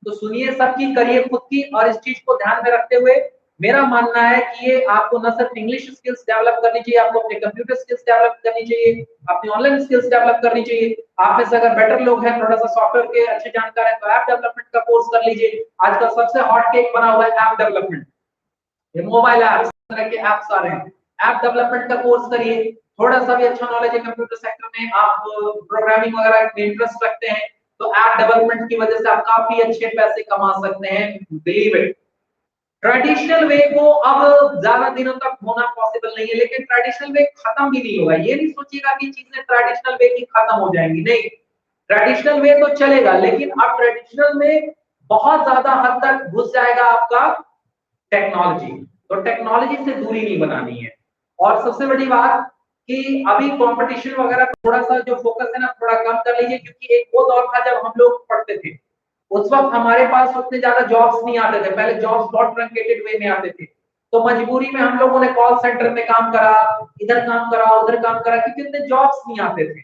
तो सुनिए सबकी, करिए खुद की। और इस चीज को ध्यान में रखते हुए मेरा मानना है कि ये आपको न सिर्फ इंग्लिश स्किल्स डेवलप करनी चाहिए, आपको अपने कंप्यूटर स्किल्स डेवलप करनी चाहिए, अपनी ऑनलाइन स्किल्स डेवलप करनी चाहिए। आप में से अगर बेटर लोग हैं, थोड़ा सा सॉफ्टवेयर के अच्छे जानकार हैं, तो ऐप डेवलपमेंट का कोर्स कर लीजिए। आजकल सबसे हॉट केक बना हुआ है ऐप डेवलपमेंट। ये मोबाइल ऐप्स, तरह के ऐप्स आ रहे हैं, ऐप डेवलपमेंट का कोर्स करिए। थोड़ा सा भी अच्छा नॉलेज है कंप्यूटर सेक्टर में, आप प्रोग्रामिंग वगैरह में इंटरेस्ट रखते हैं, तो ऐप डेवलपमेंट की वजह से आप काफी अच्छे पैसे कमा सकते हैं, बिलीव इट। ट्रेडिशनल वे को अब ज्यादा दिनों तक होना पॉसिबल नहीं है, लेकिन ट्रेडिशनल वे खत्म भी नहीं होगा। ये नहीं सोचिएगा कि चीजें ट्रेडिशनल वे की खत्म हो जाएंगी, नहीं। ट्रेडिशनल वे तो चलेगा, लेकिन अब ट्रेडिशनल में बहुत ज्यादा हद तक घुस जाएगा आपका टेक्नोलॉजी। तो टेक्नोलॉजी से दूरी नहीं बनानी है। और सबसे बड़ी बात कि अभी कंपटीशन वगैरह थोड़ा सा जो फोकस है ना, थोड़ा कम कर लीजिए, क्योंकि एक वो दौर था जब हम लोग पढ़ते थे, उस वक्त हमारे पास उतने ज्यादा जॉब्स नहीं आते थे। पहले जॉब्स बहुत ट्रंकेटेड वे में आते थे, तो मजबूरी में हम लोगों ने कॉल सेंटर में काम करा, इधर काम करा, उधर काम करा, क्योंकि इतने जॉब्स नहीं आते थे।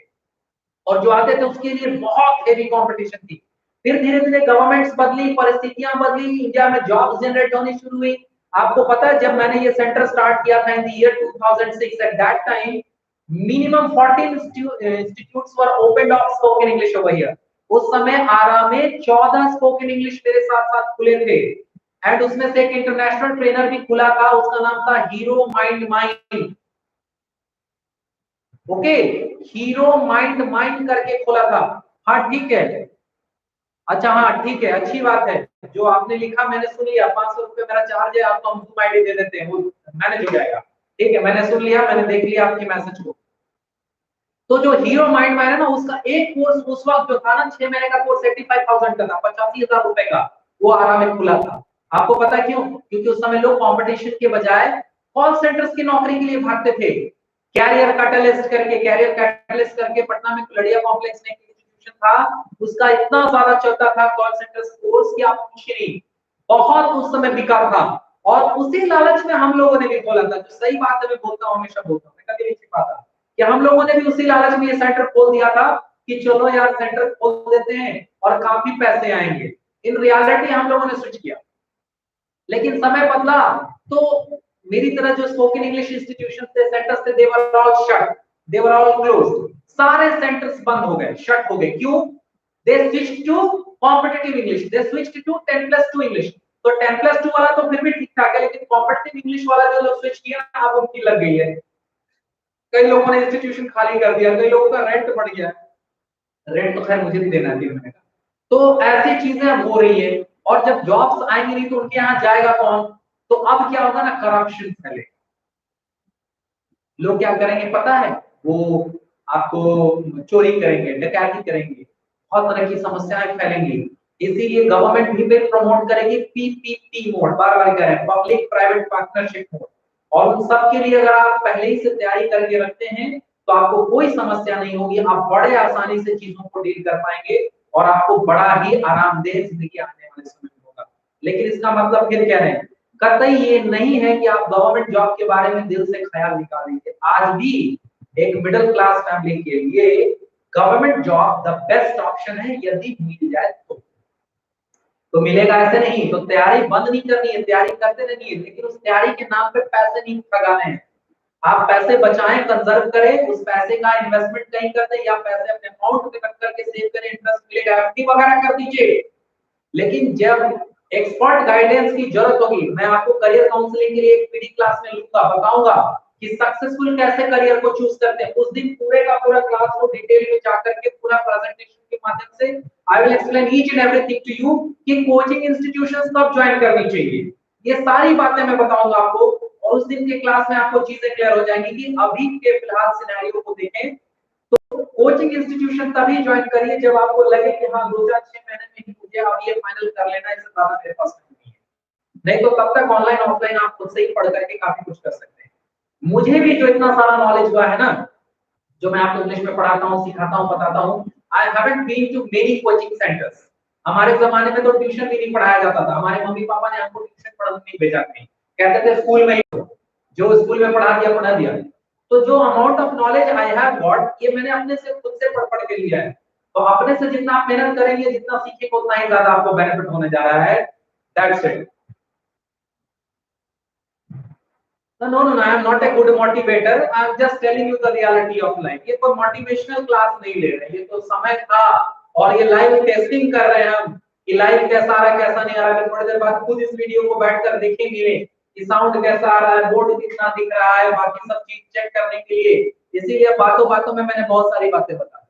और जो आते थे उसके लिए बहुत हेवी कंपटीशन थी। फिर धीरे धीरे गवर्नमेंट्स बदली, परिस्थितियां बदली, इंडिया में जॉब्स जनरेट होनी शुरू हुई। आपको पता है, जब मैंने ये सेंटर स्टार्ट किया था in the year 2006, at that time minimum 14 institutes were opened of spoken English over here. उस समय आरा में 14 स्पोकन इंग्लिश मेरे साथ साथ खुले थे, एंड उसमें से एक इंटरनेशनल ट्रेनर भी खुला था, उसका नाम था hero mind mind. Okay, hero mind mind करके खोला था। हाँ ठीक है, अच्छा हाँ ठीक है, अच्छी बात है। जो आपने लिखा मैंने सुन लिया, 500 रुपए मेरा चार्ज है, आपको हम Zoom आईडी दे देते हैं, वो मैनेज हो जाएगा। ठीक है, मैंने सुन लिया, मैंने देख लिया आपकी मैसेज को। तो जो हीरो माइंड माइंड है ना, उसका एक कोर्स उस वक्त जो था ना, 6 महीने का कोर्स 85,000 का था, 85,000 रुपए का, वो आराम में खुला था। आपको पता क्यों? क्योंकि उस समय लोग कंपटीशन के बजाय कॉल सेंटर्स की नौकरी के लिए भागते थे। कैरियर कैटलिस्ट करके पटना में कुलड़िया कॉम्प्लेक्स में इंस्टीट्यूशन था, उसका इतना ज्यादा चलता था कॉल सेंटर्स कोर्स की आप पूछिए नहीं, बहुत उस समय बिका था। और उसी लालच में हम लोगों ने भी खोला था, जो सही बात है, मैं बोलता हूँ, हमेशा बोलता हूँ, मैं कभी नहीं छिपाता, कि हम लोगों ने भी उसी लालच में ये सेंटर खोल दिया था कि चलो यार सेंटर खोल देते हैं और काफी पैसे आएंगे। इन रियलिटी हम लोगों ने स्विच किया, लेकिन समय बदला तो मेरी तरह जो स्पोकन इंग्लिश इंस्टीट्यूशन थे, सेंटर्स थे, they were all shut, they were all close, सारे सेंटर्स बंद हो गए, शट हो गए। क्यों? They switch to competitive English, they switch to 10+2 English. तो 10+2 वाला तो फिर भी ठीक ठाक है, लेकिन कॉम्पिटिटिव इंग्लिश वाला जो लोग स्विच किया ना, अब उनकी लग गई है। कई लोगों ने इंस्टीट्यूशन खाली कर दिया, कई लोगों का रेंट बढ़ गया। रेंट तो खैर मुझे भी देना है 3 महीने का। तो ऐसी चीजें अब हो रही है, और जब जॉब्स आएंगी नहीं तो उनके यहाँ जाएगा कौन? तो अब क्या होगा ना, करप्शन फैलेगा। लोग क्या करेंगे पता है? वो आपको चोरी करेंगे, डकैती करेंगे, बहुत तरह की समस्याएं फैलेंगी। इसीलिए गवर्नमेंट भी पे प्रमोट करेगी पीपीपी मोड, बार बार कह रहे हैं, पब्लिक प्राइवेट पार्टनरशिप मोड। और उन सब के लिए अगर आप पहले ही से तैयारी करके रखते हैं तो आपको कोई समस्या नहीं होगी, आप बड़े आसानी से चीजों को डील कर पाएंगे और आपको बड़ा ही आरामदेह जिंदगी आने वाले समय में होगा। लेकिन इसका मतलब फिर क्या है? कतई ये नहीं है कि आप गवर्नमेंट जॉब के बारे में दिल से ख्याल निकाल लीजिए। आज भी एक मिडिल क्लास फैमिली के लिए government job the best option है, यदि मिल जाए तो मिलेगा, ऐसे नहीं। तो तैयारी बंद नहीं करनी है, तैयारी करते रहनी है, लेकिन उस तैयारी के नाम पे पैसे नहीं ठगाने हैं। आप पैसे बचाएं, कंजर्व करें, उस पैसे का इन्वेस्टमेंट कहीं कर दें, या पैसे अपने अकाउंट में रख करके सेव करें, इंटरेस्ट मिलेगा, एफडी वगैरह कर दीजिए। लेकिन जब एक्सपर्ट गाइडेंस की जरूरत होगी, मैं आपको करियर काउंसलिंग के लिए एक पीडी क्लास में लूंगा, बताऊंगा कि सक्सेसफुल कैसे करियर को चूज करते हैं। उस दिन पूरे का पूरा क्लास को डिटेल में जाकर के पूरा प्रेजेंटेशन के माध्यम से I will explain each and everything to you कि कोचिंग इंस्टीट्यूशंस कब ज्वाइन करनी चाहिए। ये सारी बातें मैं बताऊंगा आपको, और उस दिन के क्लास में आपको चीजें क्लियर हो जाएंगी कि अभी के फिलहाल सिनेरियो को देखें तो कोचिंग इंस्टीट्यूशन तभी ज्वाइन करिए जब आपको लगे कि हाँ 2 4 6 महीने में ही मुझे अब ये फाइनल कर लेना है, इससे ज्यादा मेरे पास नहीं है। नहीं तो तब तक ऑनलाइन ऑफलाइन आप खुद से ही पढ़ करके काफी कुछ कर सकते हैं। मुझे भी जो इतना सारा नॉलेज हुआ है ना, जो मैं आपको इंग्लिश में पढ़ाता हूँ, सिखाता हूँ, बताता हूँ, I haven't been to many coaching centres. हमारे जमाने में तो ट्यूशन भी नहीं पढ़ाया जाता था, हमारे मम्मी पापा ने हमको ट्यूशन पढ़ने नहीं भेजा थे, कहते थे स्कूल में ही जो स्कूल में पढ़ा दिया पढ़ा दिया। तो जो amount of knowledge I have got, ये मैंने अपने से खुद से पढ़ पढ़ के लिया है। तो अपने से जितना आप मेहनत करेंगे, जितना सीखेंगे, उतना ही ज्यादा आपको बेनिफिट होने जा रहा है। That's it. No, no, no, I am not a good motivator. I am just telling you the reality of life. ये कोई मोटिवेशनल क्लास नहीं ले रहे, ये तो समय था और ये लाइव टेस्टिंग कर रहे हैं हम कि लाइव कैसा आ रहा है, कैसा नहीं आ रहा है। थोड़ी देर बाद खुद इस वीडियो को बैठकर देखेंगे कि साउंड कैसा आ रहा है, बोर्ड कितना दिख रहा है, बाकी सब चीज चेक करने के लिए। इसीलिए बातों बातों में मैंने बहुत सारी बातें बता दी।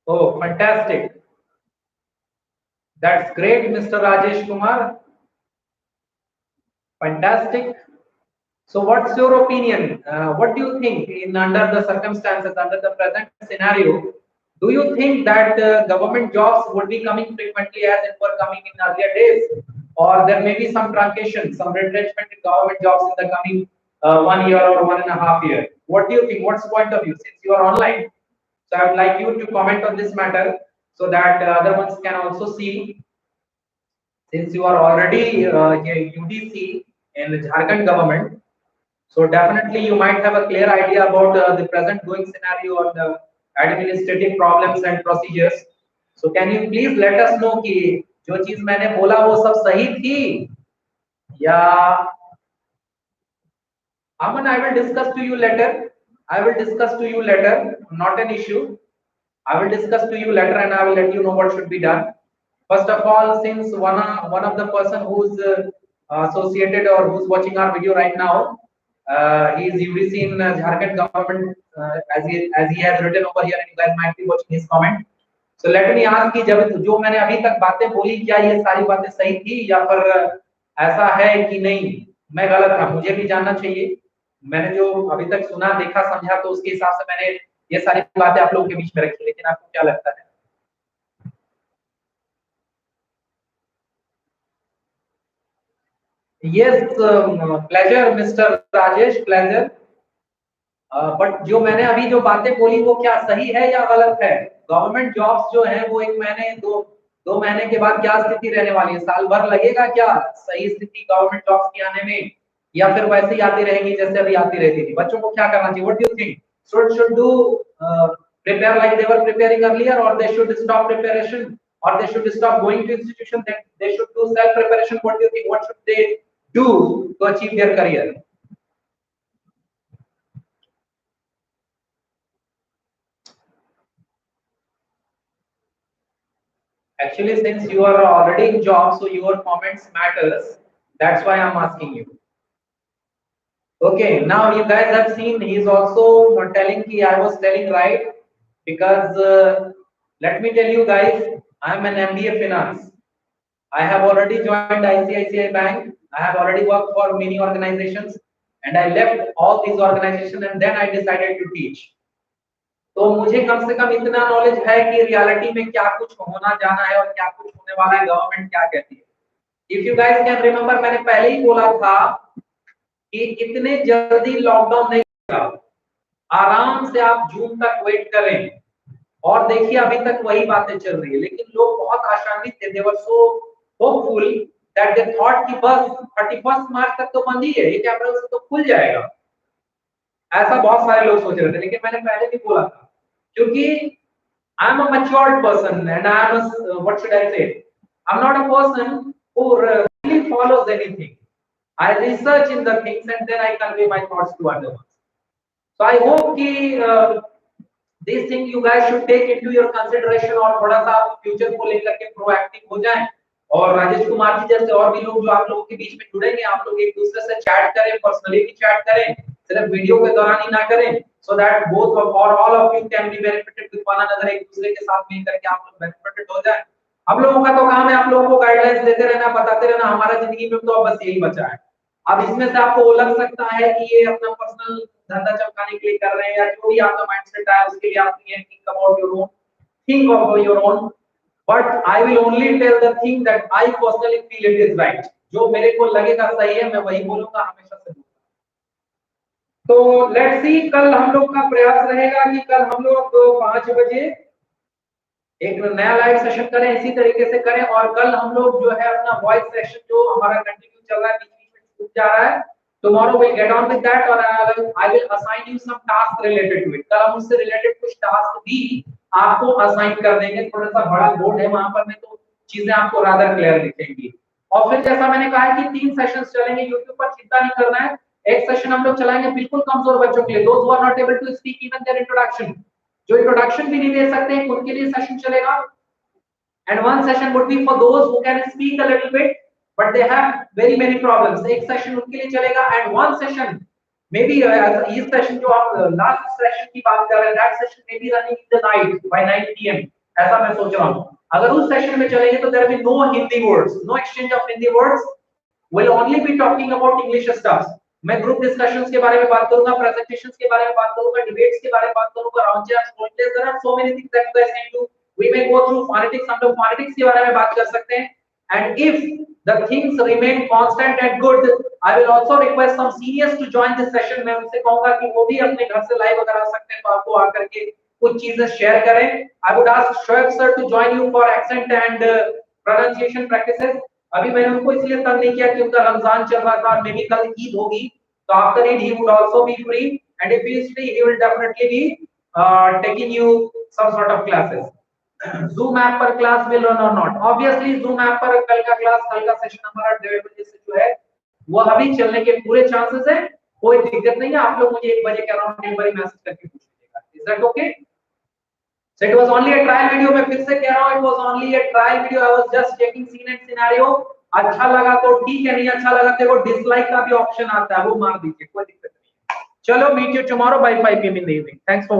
Oh, fantastic. That's great, Mr. Rajesh Kumar. Fantastic. So what's your opinion? What do you think in under the circumstances, under the present scenario? Do you think that government jobs would be coming frequently as it were coming in earlier days, or there may be some truncation, some retrenchment in government jobs in the coming 1 year or 1.5 year? What do you think? What's point of view? Since you are online, so I would like you to comment on this matter so that other ones can also see. Since you are already UDC in the Jharkhand government, so definitely you might have a clear idea about the present going scenario on the administrative problems and procedures. So can you please let us know कि जो चीज मैंने बोला वो सब सही थी या Aman, I will discuss to you later. I will discuss to you later. Not an issue. I will discuss to you later and I will let you know what should be done. First of all, since one of the person who's associated or who's watching our video right now, he is UDC in Jharkhand government, as he has written over here, and you guys might be watching his comment. So let me ask कि जब जो मैंने अभी तक बातें बोली, क्या ये सारी बातें सही थी या फिर ऐसा है कि नहीं मैं गलत था? मुझे भी जानना चाहिए। मैंने जो अभी तक सुना, देखा, समझा, तो उसके हिसाब से मैंने ये सारी बातें आप लोगों के बीच में रखी, लेकिन आपको क्या लगता है? Yes, pleasure mister Rajesh, pleasure. But जो मैंने अभी जो बातें बोली वो क्या सही है या गलत है? गवर्नमेंट जॉब्स जो है वो 1 महीने, दो महीने के बाद क्या स्थिति रहने वाली है? साल भर लगेगा क्या सही स्थिति गवर्नमेंट जॉब्स की आने में, या फिर वैसे ही आती रहेगी जैसे अभी आती रहती थी? बच्चों को क्या करना चाहिए? What do you think? should do prepare like they were preparing earlier, or they should stop preparation, or they should stop going to institution, that they should do self preparation? What do you think? What should they do to achieve their career? Actually, since you are already in job, so your comments matters. That's why I'm asking you. Okay, now you guys have seen he is also telling ki I was telling right, because let me tell you guys, I am an MBA finance. I have already joined ICICI Bank. I have already worked for many organizations, and I left all these organizations and then I decided to teach. तो मुझे कम से कम इतना नॉलेज है कि रियलिटी में क्या कुछ होना जाना है और क्या कुछ होने वाला है, गवर्नमेंट क्या कहती है। If you guys can remember, मैंने पहले ही बोला था कि इतने जल्दी लॉकडाउन नहीं होगा, आराम से आप जून तक वेट करें। और देखिए अभी तक वही बातें चल रही है, लेकिन लोग बहुत आशान्वित थे, they were so hopeful that they thought कि बस 31 मार्च तक तो बंद ही है, 1 अप्रैल से तो खुल जाएगा, ऐसा बहुत सारे लोग सोच रहे थे। लेकिन मैंने पहले भी बोला था, क्योंकि I am a matured person and I am a, what should I say? I'm not a person who really follows anything. I research in the things and then I convey my thoughts to others. So I hope कि this thing you guys should take into your consideration और थोड़ा सा फ्यूचर को लेकर के प्रोएक्टिव हो जाएं। और राजेश कुमार जी जैसे और भी लोग जो आप लोगों के बीच में जुड़ेंगे, आप लोग एक दूसरे से चैट करें, पर्सनली भी चैट करें, सिर्फ वीडियो के दौरान ही ना करें, so that both of or all of you can be benefited with one another। एक दूसरे के साथ मिल करके आप लोग बेनिफिटेड हो जाए। हम लोगों का तो काम है आप लोगों को गाइडलाइंस देते रहना, बताते रहना, हमारा जिंदगी में तो अब बस यही बचा है। अब इसमें से आपको वो लग सकता है कि ये अपना पर्सनल धंधा चमकाने के लिए कर रहे हैं, या जो भी आपका माइंडसेट है उसके लिए आप think about your own, think of your own, but I will only tell the thing that I personally feel it is right. जो मेरे को लगेगा सही है मैं वही बोलूंगा, हमेशा से। तो लेट्स सी, कल हम लोग का प्रयास रहेगा कि कल हम लोग 5 बजे एक नया लाइव सेशन करें, इसी तरीके से करें। और कल हम लोग जो है अपना वॉइस सेशन जो हमारा कंटिन्यू चल रहा है, बीच बीच में छूट जा रहा है, tomorrow we'll get on with that, और I will assign you some task related to it। कल हम उससे रिलेटेड कुछ टास्क भी आपको असाइन कर देंगे। थोड़ा सा बड़ा बोर्ड है वहां पर, में तो चीजें आपको रादर क्लियर दिखेंगी। और फिर जैसा मैंने कहा कि 3 सेशंस चलेंगे YouTube पर, चिंता नहीं करना है। एक सेशन हम लोग चलाएंगे बिल्कुल कमजोर बच्चों के लिए, those who are not able to speak even their introduction, जो इंट्रोडक्शन भी नहीं दे सकते हैं उनके लिए सेशन चलेगा। and one session would be for those who can speak a little bit but they have very many problems, एक सेशन उनके लिए चलेगा। and one session maybe ये सेशन जो आप लास्ट सेशन की बात कर रहे हैं, that session may be running in the night by 9 PM, ऐसा मैं सोच रहा हूं। अगर उस सेशन में चलेंगे तो there will be no Hindi words, no exchange of Hindi words, will only be talking about English stuff। मैं ग्रुप डिस्कशंस के बारे में बात करूंगा, प्रेजेंटेशंस के बारे में बात करूंगा, डिबेट्स के बारे में बात करूंगा, round chairs, point test, there are so many things that you guys can do. We may go through phonetics, हम लोग फोनेटिक्स के बारे में बात कर सकते हैं। And if the things remain constant and good, I will also request some seniors to join this session. मैं उनसे कहूंगा कि वो भी अपने घर से लाइव अगर आ सकते हैं तो आपको आकर के कुछ चीजें शेयर करें। I would ask Shoaib sir to join you for accent and pronunciation practices. अभी मैंने उनको इसलिए तंग नहीं किया कि उनका रमजान चल रहा था और मे बी कल ईद होगी, so after it he would also be free, and if he is free he will definitely be taking you some sort of classes। Zoom app पर class will run or not? Obviously Zoom app पर कल का क्लास, कल का सेशन हमारा 1:30 बजे से जो है वो अभी चलने के पूरे चांसेस है, कोई दिक्कत नहीं है। आप लोग मुझे 1 बजे के अराउंड एक बार मैसेज करके पूछ लीजिएगा। Is that okay? So it was only a trial video, मैं फिर से कह रहा हूं, it was only a trial video, I was just checking scene and scenario। अच्छा लगा तो ठीक है, नहीं अच्छा लगा तो डिसलाइक का भी ऑप्शन आता है, वो मार दीजिए, कोई दिक्कत नहीं है। चलो, meet you tomorrow by 5 PM in the evening। Thanks for